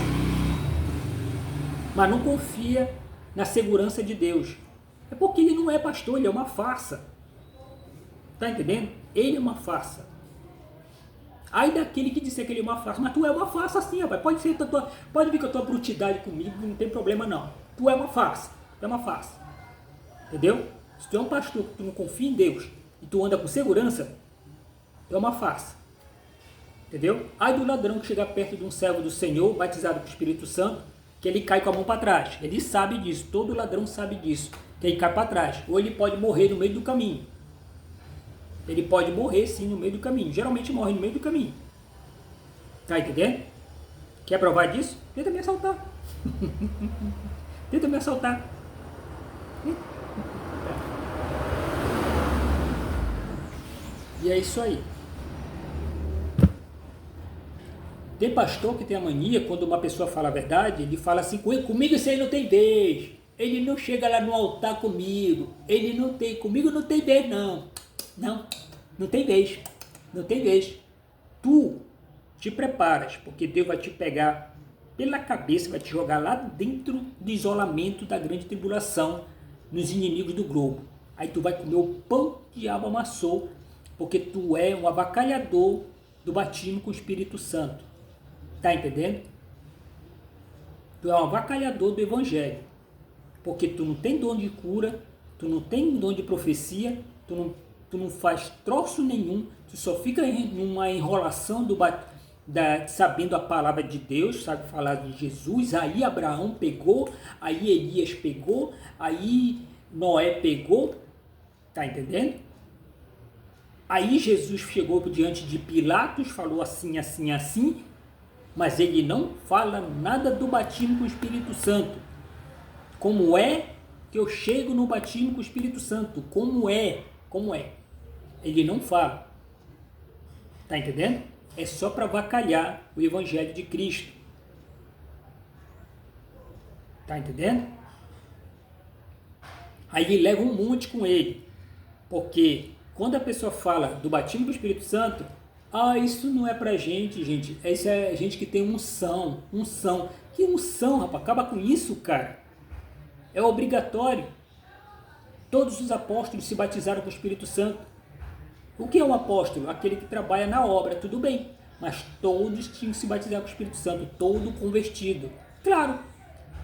mas não confia na segurança de Deus. É porque ele não é pastor, ele é uma farsa. Tá entendendo? Ele é uma farsa. Aí daquele que disser que ele é uma farsa, mas tu é uma farsa sim, rapaz. Pode vir com a tua brutidade comigo, não tem problema não. Tu é uma farsa. Tu é uma farsa. Entendeu? Se tu é um pastor que tu não confia em Deus e tu anda com segurança, tu é uma farsa. Entendeu? Aí do ladrão que chegar perto de um servo do Senhor, batizado com o Espírito Santo, que ele cai com a mão para trás. Ele sabe disso, todo ladrão sabe disso, que ele cai para trás. Ou ele pode morrer no meio do caminho. Ele pode morrer sim no meio do caminho. Geralmente morre no meio do caminho. Tá entendendo? Quer provar disso? Tenta me assaltar. Tenta me assaltar. E é isso aí. Tem pastor que tem a mania, quando uma pessoa fala a verdade, ele fala assim, comigo isso aí não tem vez. Ele não chega lá no altar comigo. Comigo não tem vez não. Não, Não tem vez. Não tem vez. Tu te preparas, porque Deus vai te pegar pela cabeça, vai te jogar lá dentro do isolamento da grande tribulação, nos inimigos do globo. Aí tu vai comer o pão que o diabo amassou, porque tu é um avacalhador do batismo com o Espírito Santo. Tá entendendo? Tu é um avacalhador do Evangelho, porque tu não tem dom de cura, tu não tem dom de profecia, tu não faz troço nenhum, tu só fica numa enrolação sabendo a palavra de Deus, sabe falar de Jesus. Aí Abraão pegou, aí Elias pegou, aí Noé pegou, tá entendendo? Aí Jesus chegou diante de Pilatos, falou assim, assim, assim, mas ele não fala nada do batismo com o Espírito Santo. Como é que eu chego no batismo com o Espírito Santo? Como é? Como é? Ele não fala. Tá entendendo? É só para avacalhar o Evangelho de Cristo. Tá entendendo? Aí ele leva um monte com ele. Porque quando a pessoa fala do batismo com o Espírito Santo, isso não é pra gente, gente. Isso é gente que tem unção. Unção. Que unção, rapaz? Acaba com isso, cara. É obrigatório. Todos os apóstolos se batizaram com o Espírito Santo. O que é um apóstolo? Aquele que trabalha na obra, tudo bem. Mas todos tinham que se batizar com o Espírito Santo, todo convertido. Claro,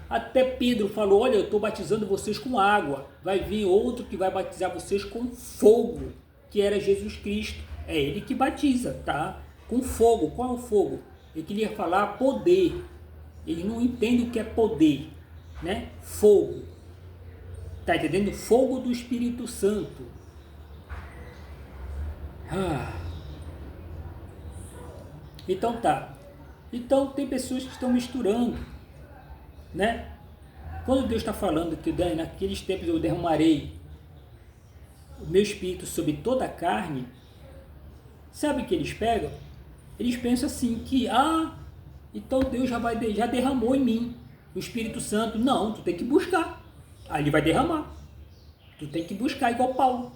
até Pedro falou, olha, eu estou batizando vocês com água. Vai vir outro que vai batizar vocês com fogo, que era Jesus Cristo. É ele que batiza, tá? Com fogo. Qual é o fogo? Ele queria falar poder. Ele não entende o que é poder, né? Fogo. Tá entendendo? Fogo do Espírito Santo. Então tá. Então tem pessoas que estão misturando, né? Quando Deus está falando que naqueles tempos eu derramarei o meu espírito sobre toda a carne, sabe o que eles pegam? Eles pensam assim que, então Deus já derramou em mim o Espírito Santo. Não, tu tem que buscar. Aí ele vai derramar. Tu tem que buscar igual Paulo.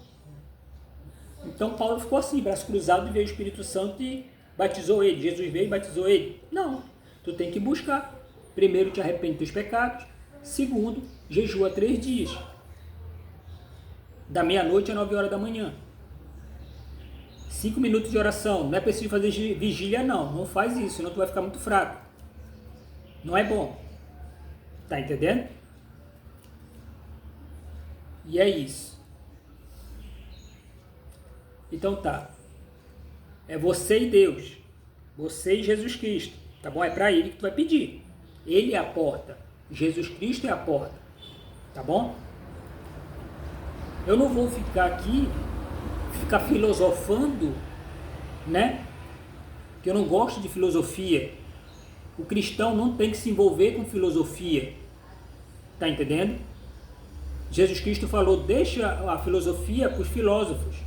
Então Paulo ficou assim, braço cruzado, e veio o Espírito Santo e batizou ele. Jesus veio e batizou ele. Não, tu tem que buscar. Primeiro, te arrepende dos pecados. Segundo, jejua 3 dias. Da meia-noite a 9 horas da manhã. 5 minutos de oração. Não é preciso fazer vigília, não. Não faz isso, senão tu vai ficar muito fraco. Não é bom. Tá entendendo? E é isso. Então tá. É você e Deus. Você e Jesus Cristo. Tá bom? É para ele que tu vai pedir. Ele é a porta. Jesus Cristo é a porta. Tá bom? Eu não vou ficar aqui, ficar filosofando, né? Que eu não gosto de filosofia. O cristão não tem que se envolver com filosofia. Tá entendendo? Jesus Cristo falou, deixa a filosofia para os filósofos.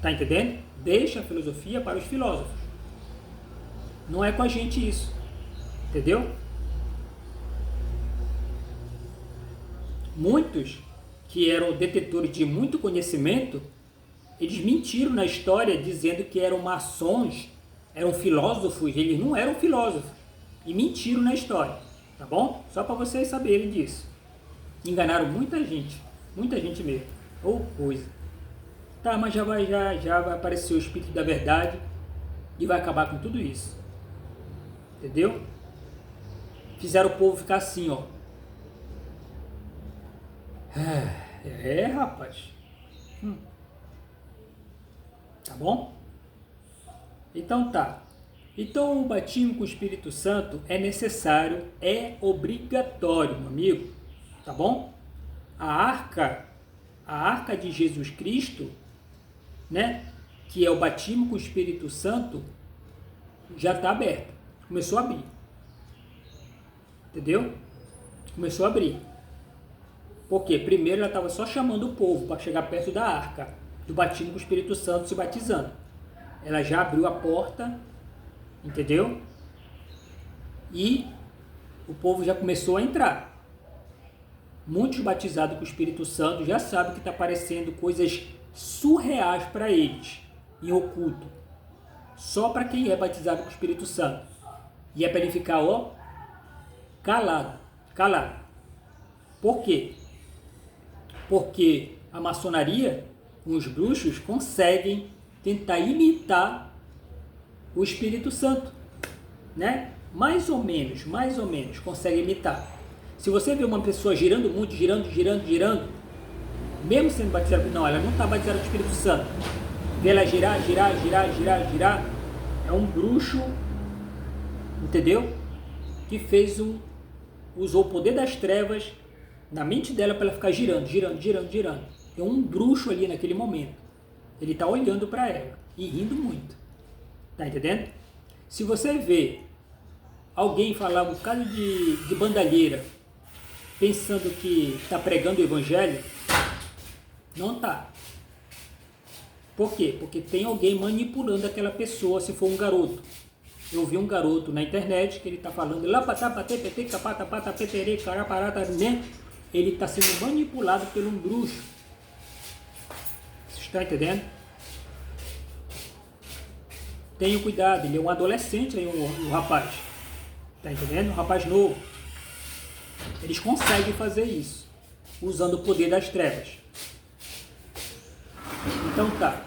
Tá entendendo? Deixa a filosofia para os filósofos. Não é com a gente isso. Entendeu? Muitos que eram detetores de muito conhecimento, eles mentiram na história dizendo que eram maçons, eram filósofos. Eles não eram filósofos. E mentiram na história. Tá bom? Só para vocês saberem disso. Enganaram muita gente mesmo. Ou coisa. Tá, mas já vai aparecer o Espírito da Verdade e vai acabar com tudo isso. Entendeu? Fizeram o povo ficar assim, ó. Rapaz. Tá bom? Então tá. Então o batismo com o Espírito Santo é necessário, é obrigatório, meu amigo. Tá bom? A arca de Jesus Cristo, né? Que é o batismo com o Espírito Santo, já está aberta. Começou a abrir. Entendeu? Começou a abrir. Por quê? Primeiro ela estava só chamando o povo para chegar perto da arca do batismo com o Espírito Santo, se batizando. Ela já abriu a porta, entendeu? E o povo já começou a entrar. Muitos batizados com o Espírito Santo já sabem que está aparecendo coisas surreais para eles, em oculto, só para quem é batizado com o Espírito Santo. E é para ele ficar, ó, calado, calado. Por quê? Porque a maçonaria, os bruxos, conseguem tentar imitar o Espírito Santo, né? Mais ou menos, consegue imitar. Se você vê uma pessoa girando muito, girando, mesmo sendo batizada, não, ela não está batizada com o Espírito Santo. Vê ela girar, é um bruxo, entendeu? Que usou o poder das trevas na mente dela para ela ficar girando. É um bruxo ali naquele momento. Ele está olhando para ela e rindo muito. Tá entendendo? Se você vê alguém falar um bocado de bandalheira, pensando que está pregando o evangelho, não está. Por quê? Porque tem alguém manipulando aquela pessoa, se for um garoto. Eu vi um garoto na internet que ele está falando né? Ele está sendo manipulado por um bruxo. Você está entendendo? Tenha cuidado, ele é um adolescente, aí, um rapaz. Está entendendo? Um rapaz novo. Eles conseguem fazer isso, usando o poder das trevas. Então tá.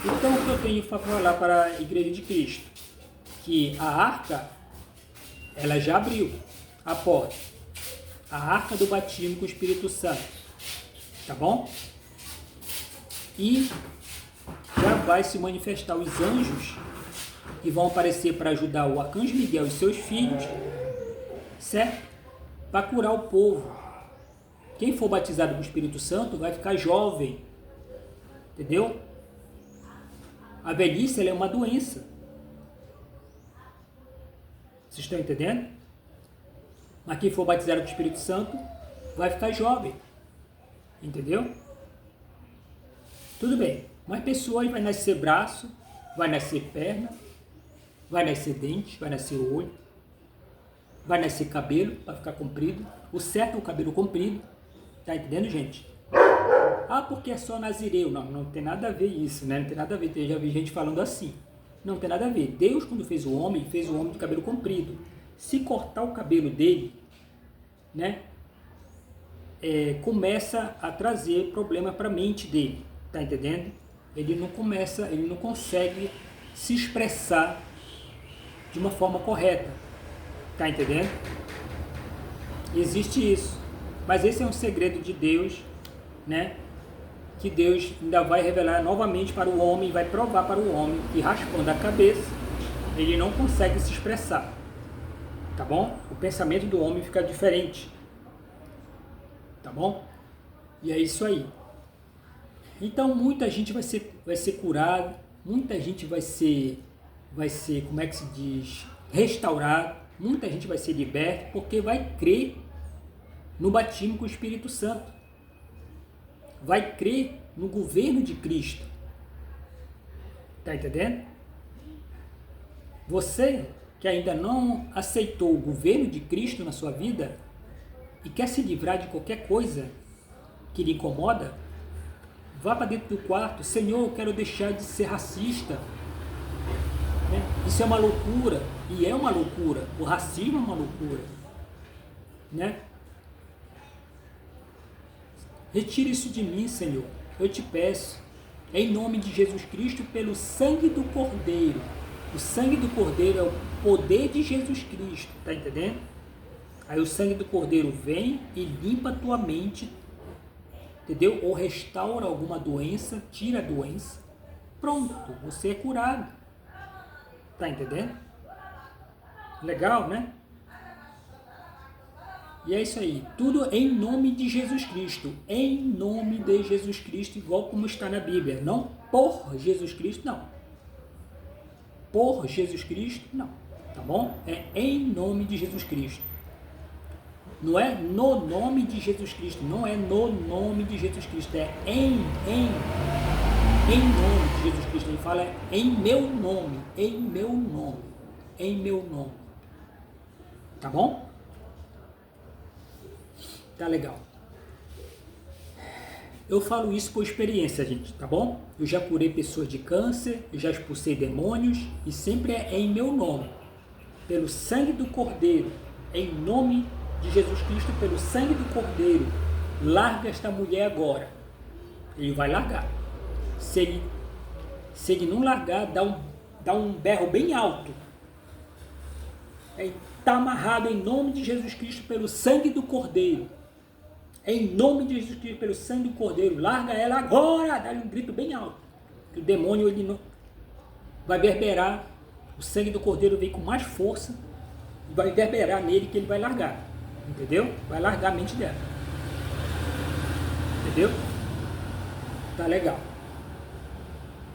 Então o que eu tenho para falar para a Igreja de Cristo? Que a arca, ela já abriu a porta. A arca do batismo com o Espírito Santo. Tá bom? E já vai se manifestar os anjos que vão aparecer para ajudar o arcanjo Miguel e seus filhos, certo? Para curar o povo. Quem for batizado com o Espírito Santo vai ficar jovem. Entendeu? A velhice, ela é uma doença. Vocês estão entendendo? Mas quem for batizado com o Espírito Santo vai ficar jovem. Entendeu? Tudo bem. Mas pessoas vai nascer braço, vai nascer perna, vai nascer dente, vai nascer olho, vai nascer cabelo para ficar comprido. O certo é o cabelo comprido. Tá entendendo, gente? Ah, porque é só nazireu. Não, não tem nada a ver isso, né? Não tem nada a ver. Eu já vi gente falando assim. Não tem nada a ver. Deus, quando fez o homem de cabelo comprido. Se cortar o cabelo dele, né? Começa a trazer problema para a mente dele. Tá entendendo? Ele não consegue se expressar de uma forma correta. Tá entendendo? Existe isso. Mas esse é um segredo de Deus, né? Que Deus ainda vai revelar novamente para o homem, vai provar para o homem que raspando a cabeça, ele não consegue se expressar. Tá bom? O pensamento do homem fica diferente. Tá bom? E é isso aí. Então muita gente vai ser curada, muita gente vai ser, como é que se diz, restaurada, muita gente vai ser liberta, porque vai crer no batismo com o Espírito Santo. Vai crer no governo de Cristo. Tá entendendo? Você que ainda não aceitou o governo de Cristo na sua vida e quer se livrar de qualquer coisa que lhe incomoda, vá para dentro do quarto. Senhor, eu quero deixar de ser racista. Né? Isso é uma loucura. E é uma loucura. O racismo é uma loucura. Né? Retire isso de mim, Senhor. Eu te peço. Em nome de Jesus Cristo, pelo sangue do Cordeiro. O sangue do Cordeiro é o poder de Jesus Cristo. Tá entendendo? Aí o sangue do Cordeiro vem e limpa a tua mente. Entendeu? Ou restaura alguma doença, tira a doença. Pronto, você é curado. Tá entendendo? Legal, né? E é isso aí. Tudo em nome de Jesus Cristo. Em nome de Jesus Cristo, igual como está na Bíblia. Não por Jesus Cristo, não. Por Jesus Cristo, não. Tá bom? É em nome de Jesus Cristo. Não é no nome de Jesus Cristo. Não é no nome de Jesus Cristo. É em nome de Jesus Cristo. Ele fala em meu nome. Em meu nome. Em meu nome. Tá bom? Tá legal. Eu falo isso por experiência, gente, tá bom? Eu já curei pessoas de câncer, eu já expulsei demônios e sempre é em meu nome. Pelo sangue do Cordeiro, em nome de Jesus Cristo, pelo sangue do Cordeiro, larga esta mulher agora. Ele vai largar. Se ele não largar, dá um berro bem alto. Está amarrado em nome de Jesus Cristo pelo sangue do Cordeiro. Em nome de Jesus Cristo, pelo sangue do Cordeiro, larga ela agora, dá-lhe um grito bem alto. Que o demônio ele não vai reverberar, o sangue do Cordeiro vem com mais força e vai reverberar nele que ele vai largar. Entendeu? Vai largar a mente dela. Entendeu? Tá legal.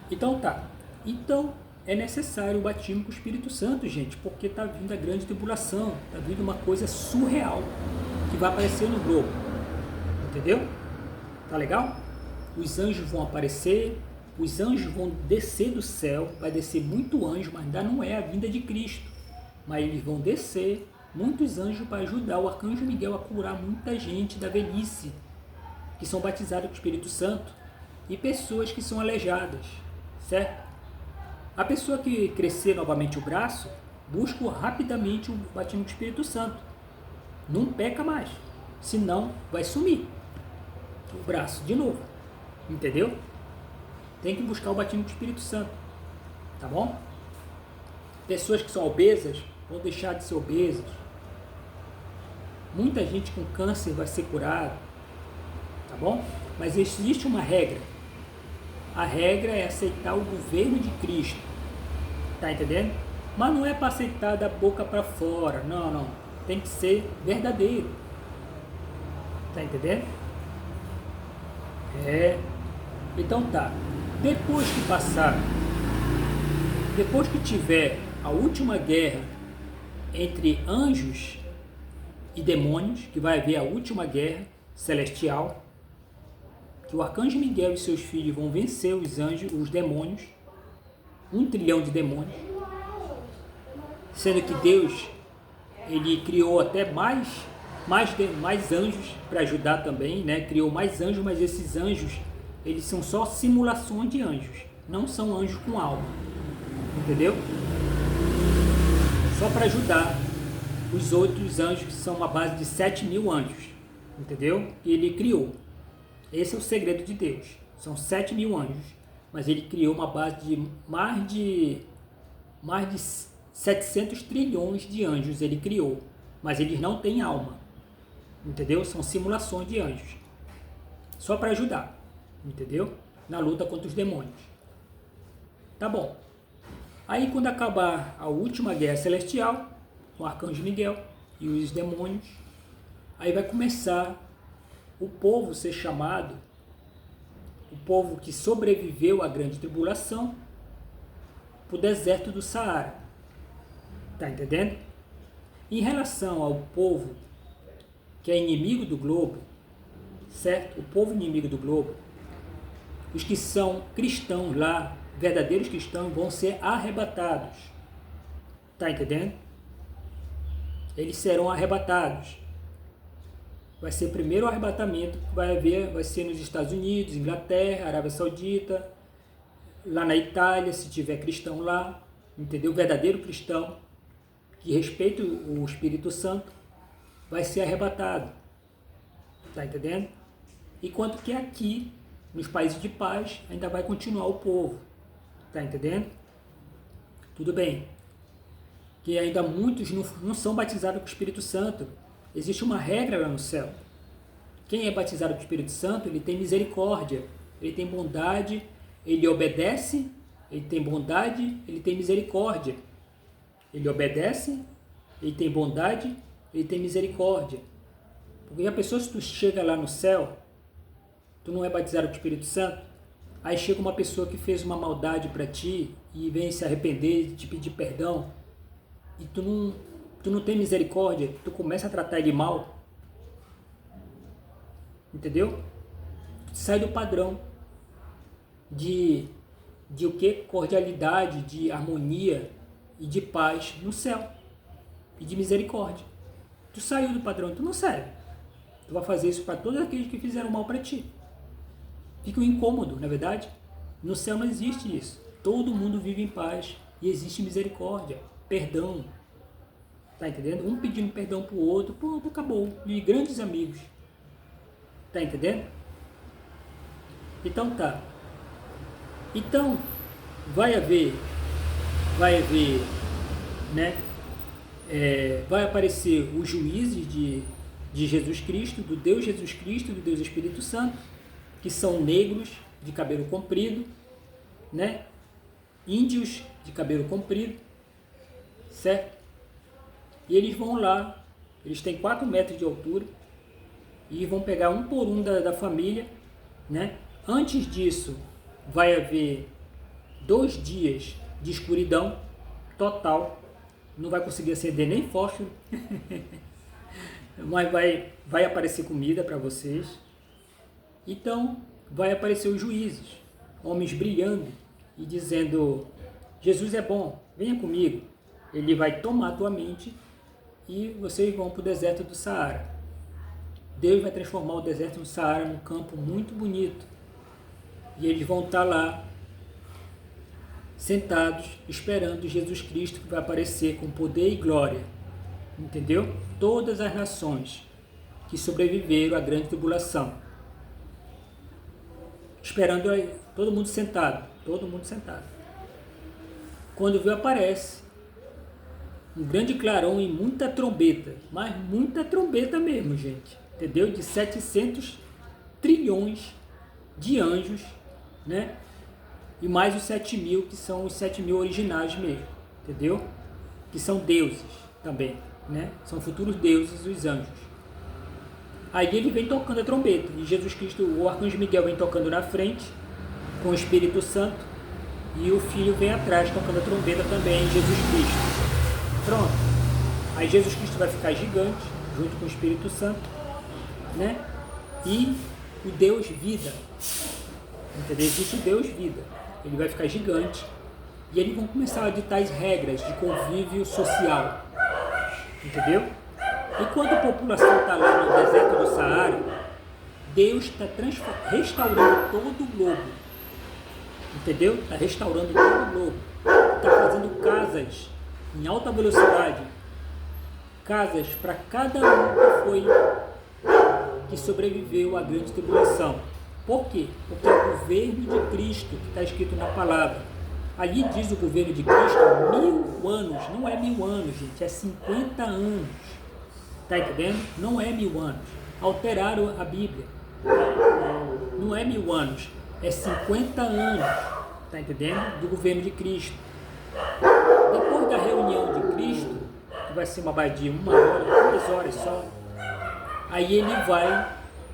Então tá. Então é necessário o batismo com o Espírito Santo, gente, porque tá vindo a grande tribulação, tá vindo uma coisa surreal que vai aparecer no globo. Entendeu? Tá legal? Os anjos vão aparecer, os anjos vão descer do céu, vai descer muito anjo, mas ainda não é a vinda de Cristo. Mas eles vão descer, muitos anjos para ajudar o arcanjo Miguel a curar muita gente da velhice, que são batizados com o Espírito Santo, e pessoas que são aleijadas, certo? A pessoa que crescer novamente o braço, busca rapidamente o batismo com o Espírito Santo. Não peca mais, senão vai sumir o braço de novo, entendeu? Tem que buscar o batismo com o Espírito Santo, tá bom? Pessoas que são obesas vão deixar de ser obesas. Muita gente com câncer vai ser curada, tá bom? Mas existe uma regra. A regra é aceitar o governo de Cristo, tá entendendo? Mas não é para aceitar da boca para fora, não. Tem que ser verdadeiro, tá entendendo? Então tá. Depois que tiver a última guerra entre anjos e demônios, que vai haver a última guerra celestial, que o arcanjo Miguel e seus filhos vão vencer os anjos, os demônios, 1 trilhão de demônios, sendo que Deus ele criou até mais anjos para ajudar também, né? Criou mais anjos, mas esses anjos eles são só simulações de anjos, não são anjos com alma, entendeu? Só para ajudar os outros anjos, que são uma base de 7.000 anjos, entendeu? Que ele criou. Esse é o segredo de Deus. São 7.000 anjos, mas ele criou uma base de mais de 700 trilhões de anjos ele criou, mas eles não têm alma, entendeu? São simulações de anjos, só para ajudar, entendeu? Na luta contra os demônios. Tá bom. Aí quando acabar a última guerra celestial, o arcanjo Miguel e os demônios, aí vai começar o povo ser chamado, o povo que sobreviveu à grande tribulação, para o deserto do Saara. Tá entendendo? Em relação ao povo que é inimigo do globo, certo? O povo inimigo do globo, os que são cristãos lá, verdadeiros cristãos, vão ser arrebatados. Tá entendendo? Eles serão arrebatados. Vai ser o primeiro arrebatamento que vai ser nos Estados Unidos, Inglaterra, Arábia Saudita, lá na Itália, se tiver cristão lá, entendeu? Verdadeiro cristão, que respeita o Espírito Santo, vai ser arrebatado. Tá entendendo? Enquanto que aqui, nos países de paz, ainda vai continuar o povo. Tá entendendo? Tudo bem. Que ainda muitos não são batizados com o Espírito Santo. Existe uma regra lá no céu. Quem é batizado com o Espírito Santo, ele tem misericórdia, ele tem bondade, ele obedece, ele tem bondade, ele tem misericórdia. Ele obedece, ele tem bondade, ele tem misericórdia. Porque a pessoa, se tu chega lá no céu, tu não é batizado com o Espírito Santo, aí chega uma pessoa que fez uma maldade para ti e vem se arrepender e te pedir perdão, e tu não tem misericórdia, tu começa a tratar ele mal, entendeu? Tu sai do padrão de o que? Cordialidade, de harmonia e de paz no céu e de misericórdia. Tu saiu do padrão, tu não serve. Tu vai fazer isso para todos aqueles que fizeram mal para ti. fica um incômodo, na verdade. No céu não existe isso. Todo mundo vive em paz e existe misericórdia, perdão. Tá entendendo? Um pedindo perdão pro outro, pronto, acabou. E grandes amigos. Tá entendendo? Então tá. Então, vai haver, né? Vai aparecer os juízes de Jesus Cristo, do Deus Jesus Cristo, do Deus Espírito Santo, que são negros de cabelo comprido, né? Índios de cabelo comprido, certo? E eles vão lá, eles têm 4 metros de altura, e vão pegar um por um da família, né? Antes disso, vai haver 2 dias de escuridão total, não vai conseguir acender nem fósforo, mas vai aparecer comida para vocês. Então, vai aparecer os juízes, homens brilhando e dizendo: Jesus é bom, venha comigo. Ele vai tomar a tua mente e vocês vão para o deserto do Saara. Deus vai transformar o deserto do Saara num campo muito bonito. E eles vão estar lá, sentados, esperando Jesus Cristo, que vai aparecer com poder e glória. Entendeu? Todas as nações que sobreviveram à grande tribulação. Esperando aí, todo mundo sentado. Quando viu, aparece um grande clarão e muita trombeta, mas muita trombeta mesmo, gente, entendeu? De 700 trilhões de anjos, né? E mais os 7.000, que são os 7.000 originais mesmo, entendeu? Que são deuses também, né? São futuros deuses, os anjos. Aí ele vem tocando a trombeta, e Jesus Cristo, o arcanjo Miguel vem tocando na frente, com o Espírito Santo, e o Filho vem atrás tocando a trombeta também, Jesus Cristo. Pronto. Aí Jesus Cristo vai ficar gigante, junto com o Espírito Santo, né? E o Deus vida. Entendeu? Existe o Deus vida. Ele vai ficar gigante. E eles vão começar a ditar as regras de convívio social. Entendeu? E quando a população está lá no deserto do Saara, Deus está restaurando todo o globo. Entendeu? Está restaurando todo o globo. Está fazendo casas em alta velocidade, casas para cada um que sobreviveu à grande tribulação. Por quê? Porque é o governo de Cristo que está escrito na palavra. Ali diz o governo de Cristo 1000 anos, não é 1000 anos, gente, é 50 anos. Está entendendo? Não é 1000 anos. Alteraram a Bíblia. Não é 1000 anos, é 50 anos. Está entendendo? Do governo de Cristo. Depois da reunião de Cristo, que vai ser uma abadia, 1 hora, 2 horas só, aí ele vai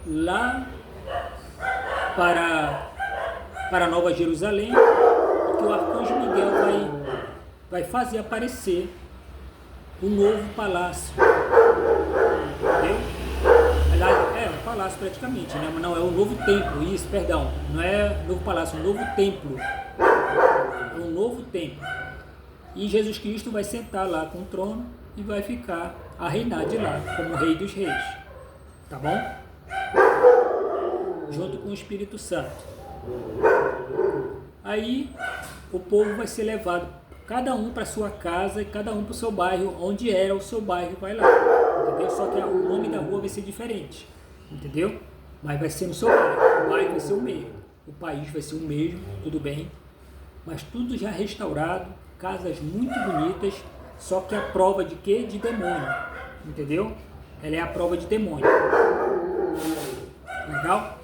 lá para Nova Jerusalém, e que o arcanjo Miguel vai fazer aparecer um novo palácio. Entendeu? Aliás, é um palácio praticamente, né? Mas não, é um novo templo, isso, perdão. Não é novo palácio, é um novo templo. É um novo templo. E Jesus Cristo vai sentar lá com o trono e vai ficar a reinar de lá, como Rei dos Reis. Tá bom? Junto com o Espírito Santo. Aí o povo vai ser levado, cada um para sua casa e cada um para o seu bairro, onde era o seu bairro, vai lá. Entendeu? Só que o nome da rua vai ser diferente. Entendeu? Mas vai ser no seu bairro. O bairro vai ser o mesmo. O país vai ser o mesmo, tudo bem. Mas tudo já restaurado. Casas muito bonitas, só que a prova de quê? De demônio, entendeu? Ela é a prova de demônio. Legal?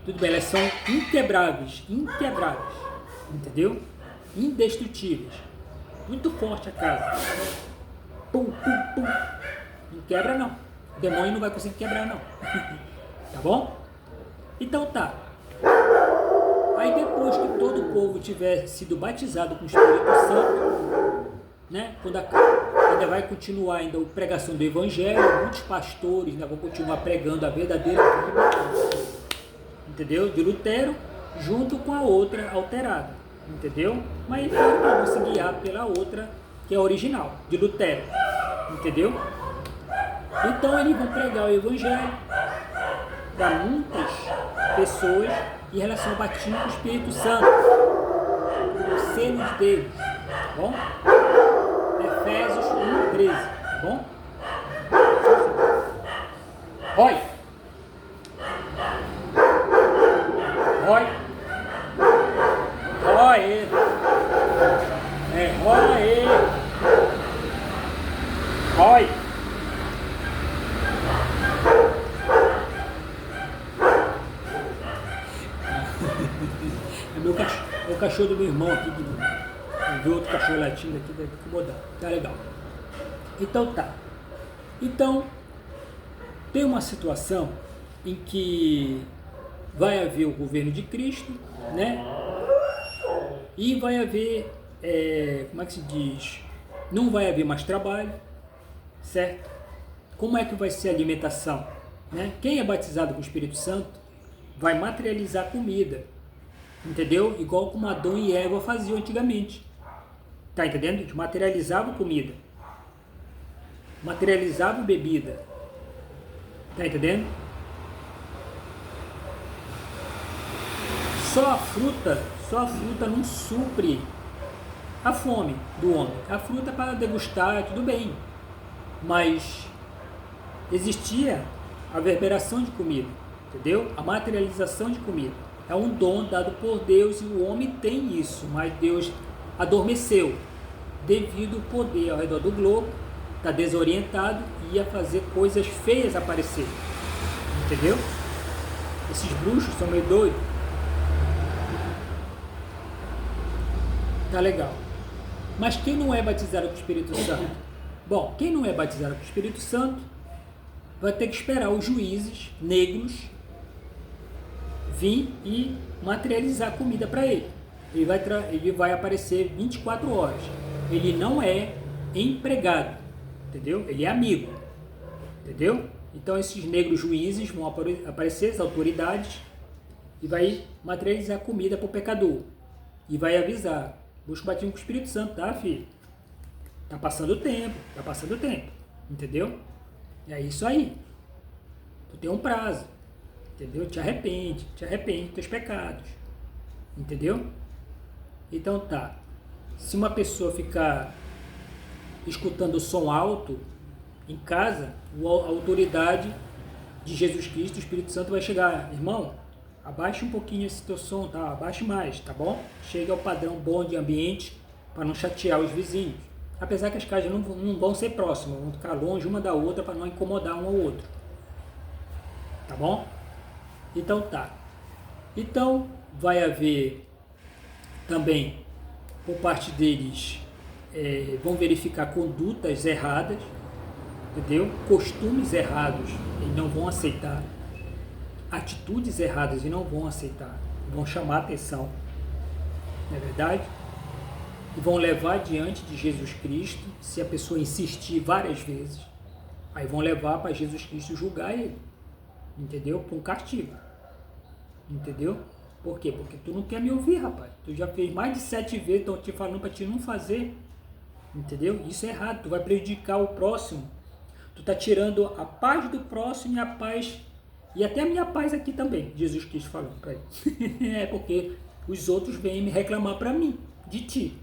Tudo bem, elas são inquebráveis, entendeu? Indestrutíveis. Muito forte a casa. Pum, pum, pum. Não quebra não. O demônio não vai conseguir quebrar não. Tá bom? Então tá. Aí depois que todo o povo tiver sido batizado com o Espírito Santo, né, quando ainda vai continuar ainda a pregação do Evangelho, muitos pastores ainda vão continuar pregando a verdadeira Bíblia, entendeu? De Lutero, junto com a outra alterada, entendeu? Mas eles vão se guiar pela outra, que é a original, de Lutero, entendeu? Então eles vão pregar o Evangelho para muitas pessoas, em relação ao batismo com o Espírito Santo, o selo de Deus, tá bom? Efésios 1:13, tá bom? Roy! Roy! Roy! Roy! Roy! É o cachorro do meu irmão aqui, viu outro cachorro latindo aqui, vai incomodar. Tá legal. Então tá. Então, tem uma situação em que vai haver o governo de Cristo, né? E vai haver, como é que se diz? Não vai haver mais trabalho, certo? Como é que vai ser a alimentação? Né? Quem é batizado com o Espírito Santo vai materializar comida, entendeu? Igual como Adão e Eva faziam antigamente. Tá entendendo? Eles materializavam comida, materializavam bebida. Tá entendendo? Só a fruta não supre a fome do homem. A fruta é para degustar, tudo bem. Mas existia a verberação de comida, entendeu? A materialização de comida. É um dom dado por Deus e o homem tem isso, mas Deus adormeceu devido ao poder ao redor do globo, está desorientado e ia fazer coisas feias aparecer, entendeu? Esses bruxos são meio doidos. Tá legal. Mas quem não é batizado com o Espírito Santo? Bom, quem não é batizado com o Espírito Santo vai ter que esperar os juízes negros vir e materializar a comida para ele. Ele vai aparecer 24 horas. Ele não é empregado, entendeu? Ele é amigo, entendeu? Então esses negros juízes vão aparecer, as autoridades, e vai materializar a comida para o pecador. E vai avisar: busca o batismo com o Espírito Santo, tá, filho? Tá passando o tempo, entendeu? É isso aí. Tu tem um prazo, entendeu? Te arrepende dos teus pecados, entendeu? Então tá. Se uma pessoa ficar escutando o som alto em casa, a autoridade de Jesus Cristo, o Espírito Santo vai chegar: irmão, abaixa um pouquinho esse teu som, tá? Abaixe mais, tá bom? Chega ao padrão bom de ambiente para não chatear os vizinhos. Apesar que as casas não vão ser próximas, vão ficar longe uma da outra para não incomodar um ao outro. Tá bom? Então tá. Então vai haver também, por parte deles, vão verificar condutas erradas, entendeu? Costumes errados e não vão aceitar. Atitudes erradas e não vão aceitar, vão chamar atenção, não é verdade? E vão levar diante de Jesus Cristo, se a pessoa insistir várias vezes, aí vão levar para Jesus Cristo julgar ele, entendeu? Para um castigo, entendeu? Por quê? Porque tu não quer me ouvir, rapaz. Tu já fez mais de 7 vezes, estão te falando para ti não fazer, entendeu? Isso é errado, tu vai prejudicar o próximo, tu está tirando a paz do próximo e a paz. E até a minha paz aqui também, Jesus Cristo falou para ele. É porque os outros vêm me reclamar para mim, de ti.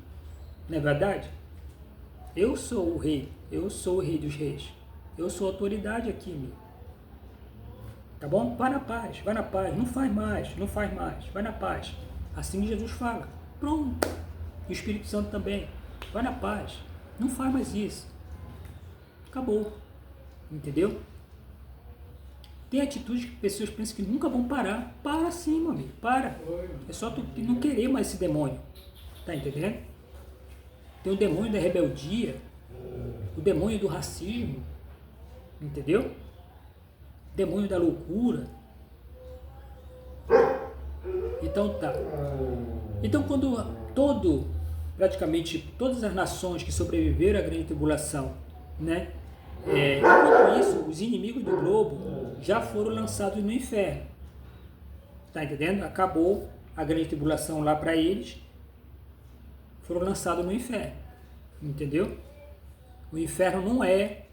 Não é verdade? Eu sou o rei dos reis. Eu sou a autoridade aqui, meu. Tá bom? Vai na paz, não faz mais, vai na paz. Assim Jesus fala. Pronto. E o Espírito Santo também. Vai na paz, não faz mais isso. Acabou. Entendeu? Tem atitudes que pessoas pensam que nunca vão parar. Para sim, meu amigo, para. É só tu não querer mais esse demônio. Tá entendendo? Tem o demônio da rebeldia, o demônio do racismo, entendeu? O demônio da loucura. Então tá. Então quando praticamente todas as nações que sobreviveram à grande tribulação, né? Enquanto isso, os inimigos do globo já foram lançados no inferno. Tá entendendo? Acabou a grande tribulação lá para eles, foram lançados no inferno. Entendeu? O inferno não é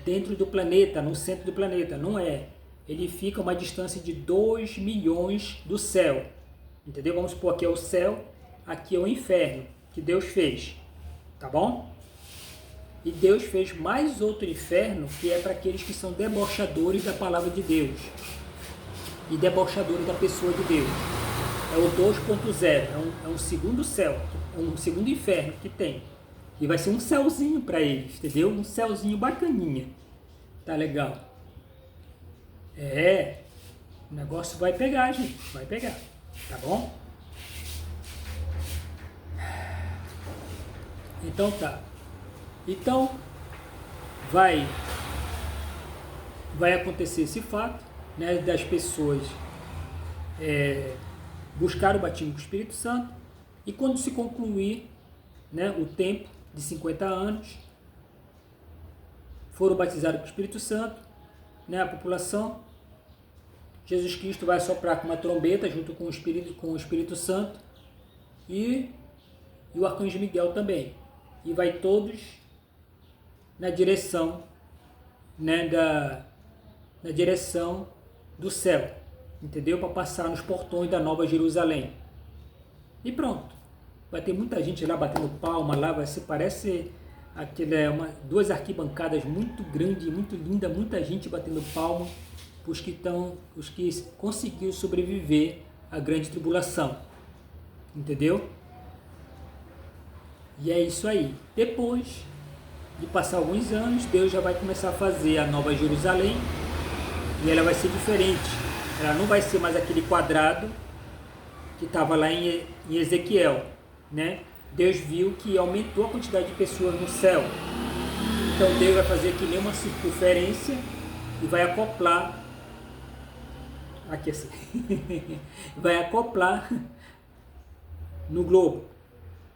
dentro do planeta, no centro do planeta, não é. ele fica a uma distância de 2 milhões do céu. Entendeu? Vamos supor, aqui é o céu, aqui é o inferno, que Deus fez. Tá bom? E Deus fez mais outro inferno, que é para aqueles que são debochadores da palavra de Deus. E debochadores da pessoa de Deus. É o 2.0, é um segundo céu, é um segundo inferno que tem. E vai ser um céuzinho para eles, entendeu? Um céuzinho bacaninha. Tá legal? O negócio vai pegar, gente, vai pegar. Tá bom? Então tá. Então vai acontecer esse fato, né, das pessoas buscar o batismo com o Espírito Santo, e quando se concluir, né, o tempo de 50 anos, foram batizados com o Espírito Santo, né, a população, Jesus Cristo vai soprar com uma trombeta junto com o Espírito Santo e o Arcanjo Miguel também, e vai todos na direção, né, na direção do céu, entendeu? Para passar nos portões da Nova Jerusalém. E pronto. Vai ter muita gente lá batendo palma lá, parece duas arquibancadas muito grandes, muito lindas, muita gente batendo palma, os que conseguiram sobreviver à grande tribulação. Entendeu? E é isso aí. Depois de passar alguns anos, Deus já vai começar a fazer a Nova Jerusalém, e ela vai ser diferente. Ela não vai ser mais aquele quadrado que estava lá em Ezequiel, né? Deus viu que aumentou a quantidade de pessoas no céu. Então Deus vai fazer que nem uma circunferência e vai acoplar aqui assim. Vai acoplar no globo.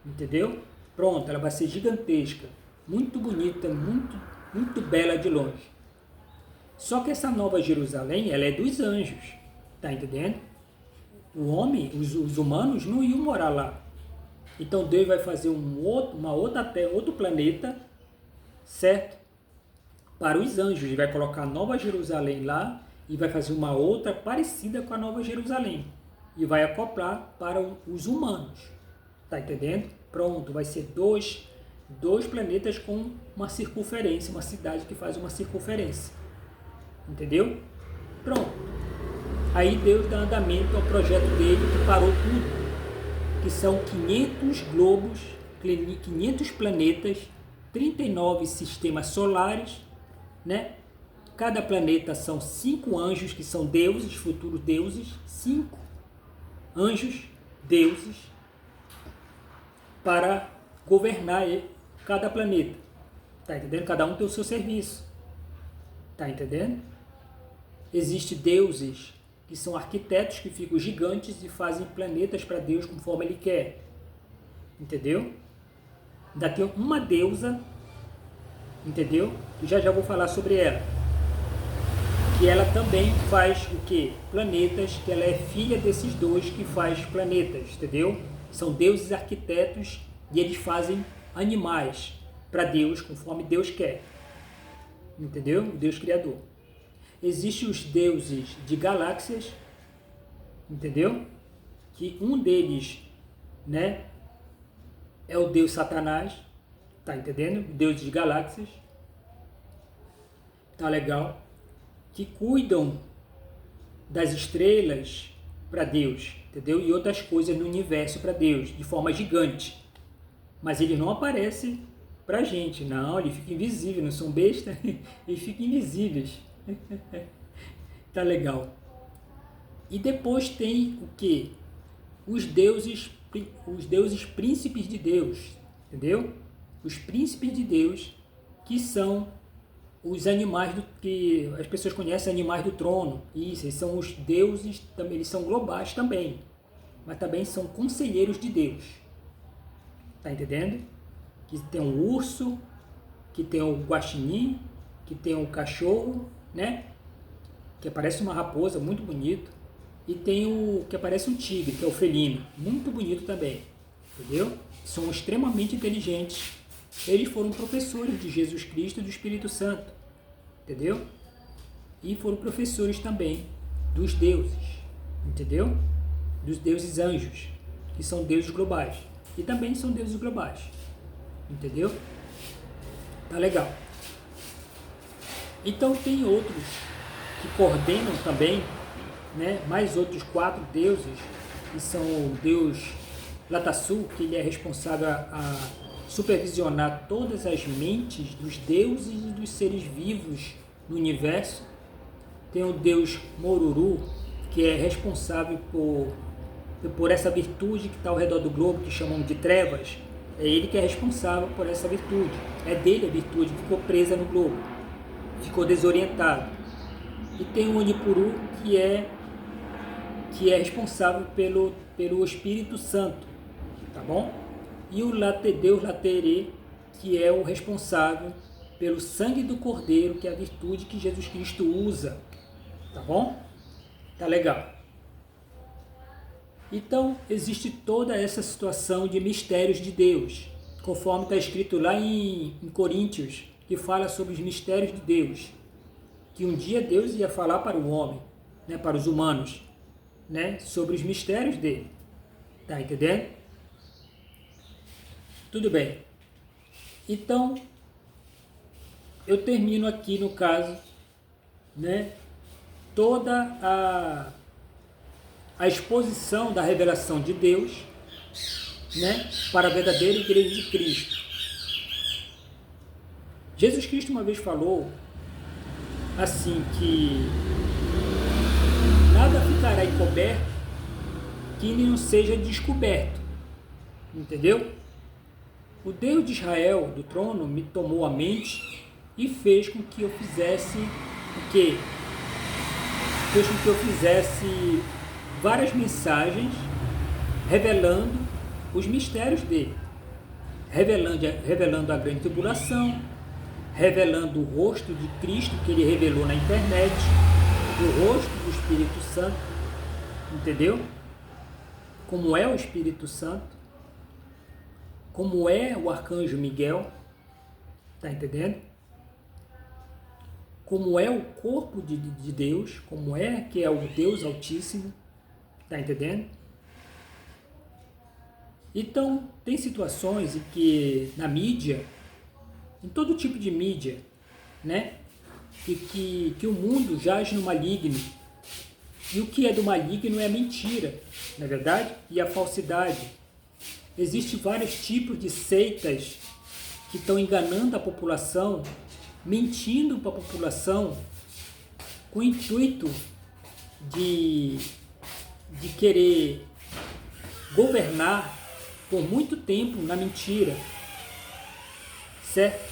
Entendeu? Pronto, ela vai ser gigantesca, muito bonita, muito, muito bela de longe. Só que essa Nova Jerusalém, ela é dos anjos, tá entendendo? O homem, os humanos não iam morar lá. Então Deus vai fazer uma outra terra, outro planeta, certo? Para os anjos, ele vai colocar a Nova Jerusalém lá e vai fazer uma outra parecida com a Nova Jerusalém e vai acoplar para os humanos, tá entendendo? Pronto, vai ser dois planetas com uma circunferência, uma cidade que faz uma circunferência. Entendeu? Pronto. Aí Deus dá andamento ao projeto dele, que parou tudo. Que são 500 globos, 500 planetas, 39 sistemas solares, né? Cada planeta são 5 anjos, que são deuses, futuros deuses. 5 anjos, deuses, para governar cada planeta. Tá entendendo? Cada um tem o seu serviço. Tá entendendo? Existem deuses que são arquitetos, que ficam gigantes e fazem planetas para Deus conforme Ele quer. Entendeu? Ainda tem uma deusa, entendeu? E já vou falar sobre ela. Que ela também faz o quê? Planetas, que ela é filha desses dois que faz planetas, entendeu? São deuses arquitetos e eles fazem animais para Deus conforme Deus quer. Entendeu? O Deus Criador. Existem os deuses de galáxias, entendeu? Que um deles, né, é o Deus Satanás, tá entendendo? Deus de galáxias, tá legal? Que cuidam das estrelas para Deus, entendeu? E outras coisas no universo para Deus, de forma gigante. Mas eles não aparecem pra gente, não, eles ficam invisíveis, não são bestas, eles ficam invisíveis. Tá legal. E depois tem o que? Os deuses príncipes de Deus, entendeu? Os príncipes de Deus, que são os animais que as pessoas conhecem, animais do trono. Isso, eles são os deuses, também, eles são globais também, mas também são conselheiros de Deus. Tá entendendo? Que tem um urso, que tem um guaxinim, que tem um cachorro, né? Que parece uma raposa, muito bonito. E tem o que parece um tigre, que é o felino, muito bonito também. Entendeu? São extremamente inteligentes. Eles foram professores de Jesus Cristo e do Espírito Santo. Entendeu? e foram professores também dos deuses, entendeu? Dos deuses anjos, que são deuses globais, e também são deuses globais, entendeu? Tá legal. Então tem outros que coordenam também, né? Mais outros 4 deuses, que são o deus Latassu, que ele é responsável a supervisionar todas as mentes dos deuses e dos seres vivos no universo. Tem o deus Moruru, que é responsável por essa virtude que está ao redor do globo, que chamam de trevas. É ele que é responsável por essa virtude. É dele a virtude que ficou presa no globo, ficou desorientado. E tem o Onipuru, que é responsável pelo Espírito Santo, tá bom? E o Deus Laterê, que é o responsável pelo sangue do Cordeiro, que é a virtude que Jesus Cristo usa, tá bom? Tá legal. Então, existe toda essa situação de mistérios de Deus, conforme está escrito lá em Coríntios, que fala sobre os mistérios de Deus, que um dia Deus ia falar para o homem, né, para os humanos, né, sobre os mistérios dele. Tá entendendo? Tudo bem. Então, eu termino aqui, no caso, né, toda a exposição da revelação de Deus, né, para a verdadeira igreja de Cristo. Jesus Cristo uma vez falou assim, que nada ficará encoberto que não seja descoberto, entendeu? O Deus de Israel do trono me tomou a mente e fez com que eu fizesse o quê? Fez com que eu fizesse várias mensagens revelando os mistérios dele, revelando a grande tribulação, revelando o rosto de Cristo que ele revelou na internet, o rosto do Espírito Santo, entendeu? Como é o Espírito Santo, como é o Arcanjo Miguel, tá entendendo? Como é o corpo de Deus, como é que é o Deus Altíssimo, tá entendendo? Então, tem situações em que na mídia, em todo tipo de mídia, né, que o mundo jaz no maligno, e o que é do maligno é a mentira, não é verdade? E a falsidade. Existem vários tipos de seitas que estão enganando a população, mentindo para a população, com o intuito de querer governar por muito tempo na mentira, certo?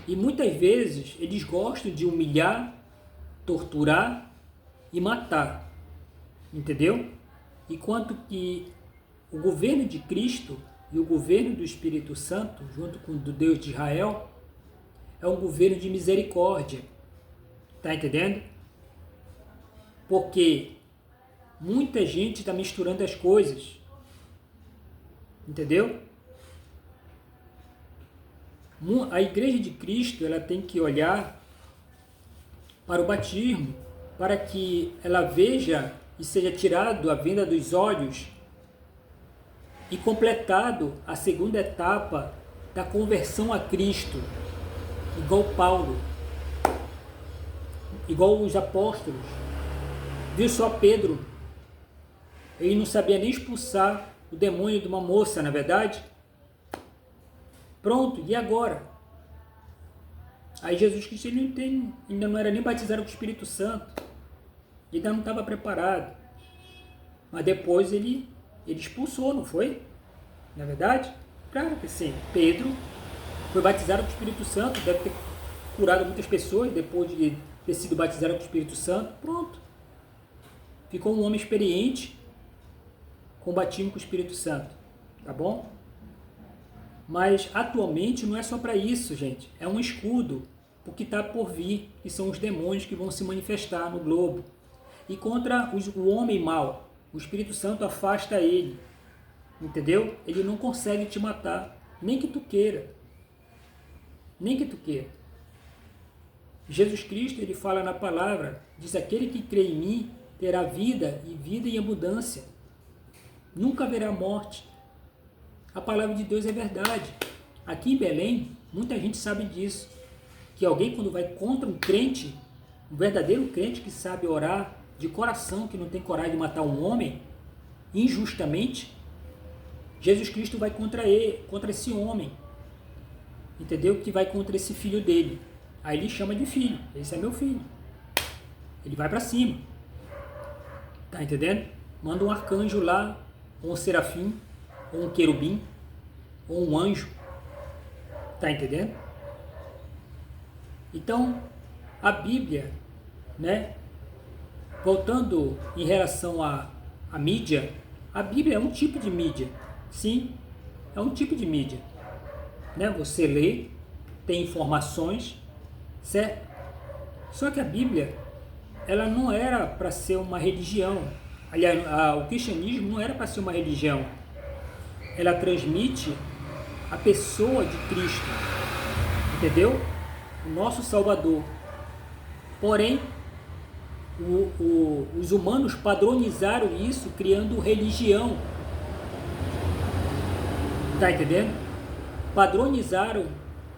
E muitas vezes eles gostam de humilhar, torturar e matar, entendeu? Enquanto que o governo de Cristo e o governo do Espírito Santo, junto com o do Deus de Israel, é um governo de misericórdia, tá entendendo? Porque muita gente está misturando as coisas, entendeu? A igreja de Cristo, ela tem que olhar para o batismo, para que ela veja e seja tirado a venda dos olhos e completado a segunda etapa da conversão a Cristo, igual Paulo, igual os apóstolos. Viu só Pedro? Ele não sabia nem expulsar o demônio de uma moça, na verdade? Pronto, e agora? Aí Jesus Cristo ainda não era nem batizado com o Espírito Santo, ainda não estava preparado. Mas depois ele expulsou, não foi? Não é verdade? Claro que sim. Pedro foi batizado com o Espírito Santo, deve ter curado muitas pessoas depois de ter sido batizado com o Espírito Santo. Pronto. Ficou um homem experiente com o batismo com o Espírito Santo. Tá bom? Mas atualmente não é só para isso, gente. É um escudo, porque está por vir, que são os demônios que vão se manifestar no globo. E contra o homem mau, o Espírito Santo afasta ele. Entendeu? Ele não consegue te matar, nem que tu queira. Nem que tu queira. Jesus Cristo, ele fala na palavra, diz: aquele que crê em mim terá vida e vida em abundância. Nunca haverá morte. A palavra de Deus é verdade. Aqui em Belém, muita gente sabe disso. Que alguém, quando vai contra um crente, um verdadeiro crente que sabe orar de coração, que não tem coragem de matar um homem injustamente, Jesus Cristo vai contra ele, contra esse homem. Entendeu? Que vai contra esse filho dele. Aí ele chama de filho. Esse é meu filho. Ele vai para cima. Tá entendendo? Manda um arcanjo lá, ou um serafim, ou um querubim, ou um anjo. Tá entendendo? Então, a Bíblia, né? Voltando em relação à mídia, a Bíblia é um tipo de mídia. Sim, é um tipo de mídia. Né? Você lê, tem informações, certo? Só que a Bíblia, ela não era para ser uma religião. Aliás, o cristianismo não era para ser uma religião. Ela transmite a pessoa de Cristo, entendeu? O nosso Salvador. Porém, os humanos padronizaram isso, criando religião. Tá entendendo? Padronizaram,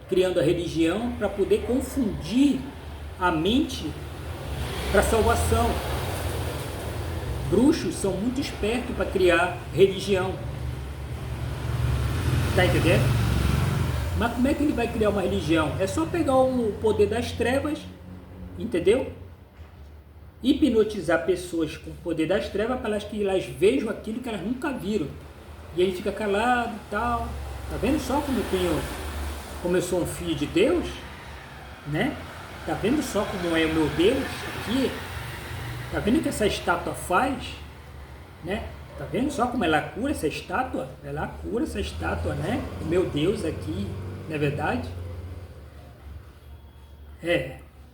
criando a religião para poder confundir a mente para salvação. Bruxos são muito espertos para criar religião. Tá entendendo? Mas como é que ele vai criar uma religião? É só pegar o poder das trevas, entendeu? Hipnotizar pessoas com o poder das trevas para que elas vejam aquilo que elas nunca viram. E aí fica calado e tal. Tá vendo só como eu sou um filho de Deus? Né? Tá vendo só como é o meu Deus aqui? Tá vendo o que essa estátua faz? Né? Tá vendo só como ela cura essa estátua? Ela cura essa estátua, né? O meu Deus aqui, não é verdade?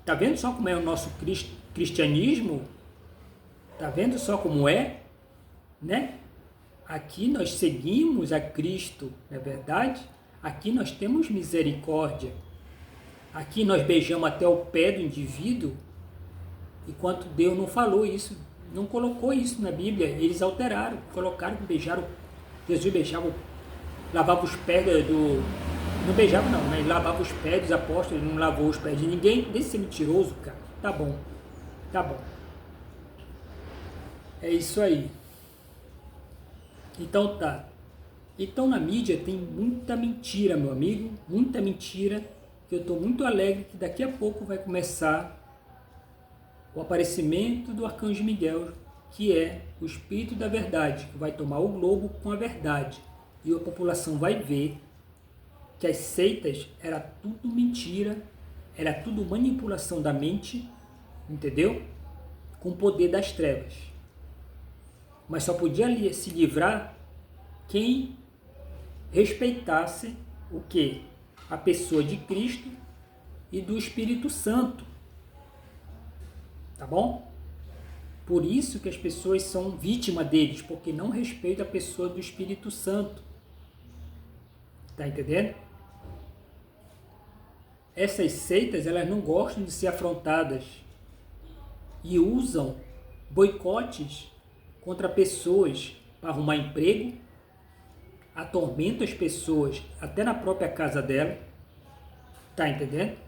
Tá vendo só como é o nosso cristianismo? Tá vendo só como é? Né? Aqui nós seguimos a Cristo, não é verdade? Aqui nós temos misericórdia. Aqui nós beijamos até o pé do indivíduo, enquanto Deus não falou isso, não colocou isso na Bíblia. Eles alteraram, colocaram que beijaram. Jesus beijava, lavava os pés do... Não beijava não, mas lavava os pés dos apóstolos, ele não lavou os pés de ninguém. Deixa de ser mentiroso, cara. Tá bom, tá bom. É isso aí. Então tá. Então na mídia tem muita mentira, meu amigo. Muita mentira. Que eu estou muito alegre que daqui a pouco vai começar o aparecimento do Arcanjo Miguel, que é o Espírito da Verdade, que vai tomar o globo com a verdade. E a população vai ver que as seitas era tudo mentira, era tudo manipulação da mente, entendeu? Com o poder das trevas. Mas só podia se livrar quem respeitasse o quê? A pessoa de Cristo e do Espírito Santo. Tá bom? Por isso que as pessoas são vítimas deles, porque não respeitam a pessoa do Espírito Santo. Tá entendendo? Essas seitas, elas não gostam de ser afrontadas e usam boicotes contra pessoas para arrumar emprego, atormentam as pessoas até na própria casa dela. Tá entendendo?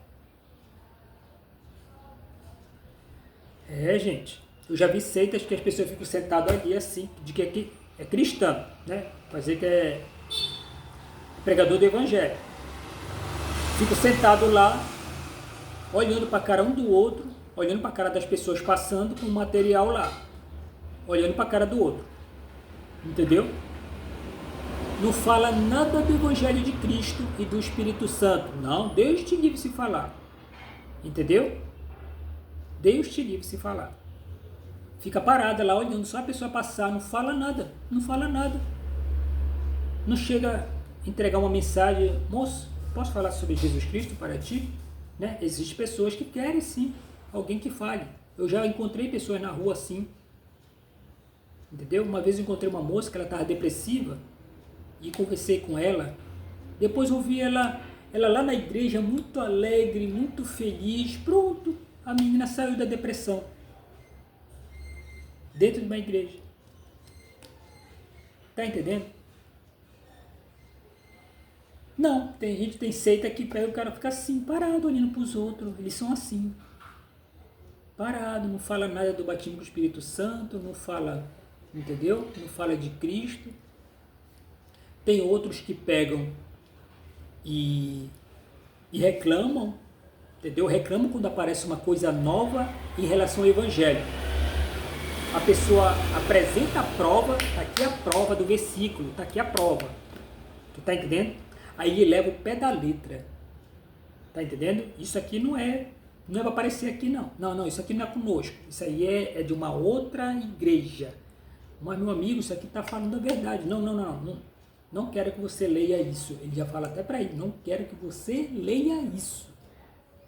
Gente, eu já vi seitas que as pessoas ficam sentadas ali assim, de que é cristão, né? Fazer que é pregador do evangelho. Fico sentado lá, olhando para a cara um do outro, olhando para a cara das pessoas passando com o material lá, olhando para a cara do outro. Entendeu? Não fala nada do Evangelho de Cristo e do Espírito Santo. Não, Deus te livre se falar. Entendeu? Deus te livre se falar. Fica parada lá olhando só a pessoa passar, não fala nada, não fala nada. Não chega a entregar uma mensagem: moço, posso falar sobre Jesus Cristo para ti? Né? Existem pessoas que querem sim, alguém que fale. Eu já encontrei pessoas na rua assim. Entendeu? Uma vez eu encontrei uma moça que ela estava depressiva e conversei com ela. Depois eu vi ela lá na igreja muito alegre, muito feliz. Pronto. A menina saiu da depressão. Dentro de uma igreja. Tá entendendo? Não, tem seita que pega o cara fica assim, parado, olhando para os outros. Eles são assim. Parado, não fala nada do batismo com o Espírito Santo, não fala, entendeu? Não fala de Cristo. Tem outros que pegam e reclamam, entendeu? Reclamam quando aparece uma coisa nova em relação ao Evangelho. A pessoa apresenta a prova, tá aqui a prova do versículo, tá aqui a prova. Tu tá entendendo? Aí ele leva o pé da letra. Tá entendendo? Isso aqui não é para aparecer aqui não. Não, isso aqui não é conosco. Isso aí é de uma outra igreja. Mas, meu amigo, isso aqui está falando a verdade. Não quero que você leia isso. Ele já fala até para ele, não quero que você leia isso.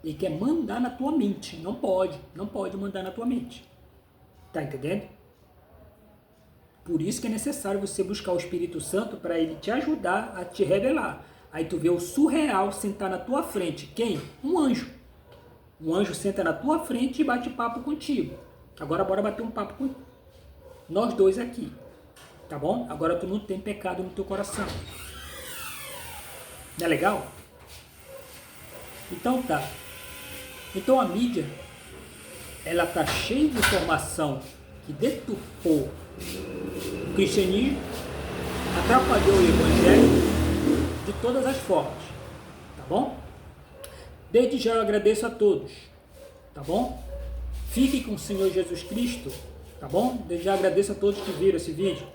Ele quer mandar na tua mente. Não pode mandar na tua mente. Tá entendendo? Por isso que é necessário você buscar o Espírito Santo para ele te ajudar a te revelar. Aí tu vê o surreal sentar na tua frente. Quem? Um anjo. Um anjo senta na tua frente e bate papo contigo. Agora bora bater um papo com nós dois aqui. Tá bom? Agora tu não tem pecado no teu coração. Não é legal? Então tá. Então a mídia, ela tá cheia de informação que deturpou o cristianismo, atrapalhou o evangelho de todas as formas. Tá bom? Desde já eu agradeço a todos. Tá bom? Fiquem com o Senhor Jesus Cristo. Tá bom? Desde já agradeço a todos que viram esse vídeo.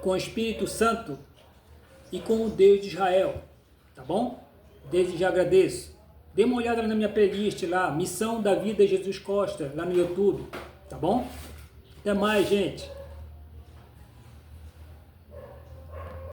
Com o Espírito Santo e com o Deus de Israel. Tá bom? Desde já agradeço. Dê uma olhada na minha playlist lá, Missão da Vida Jesus Costa, lá no YouTube. Tá bom? Até mais, gente.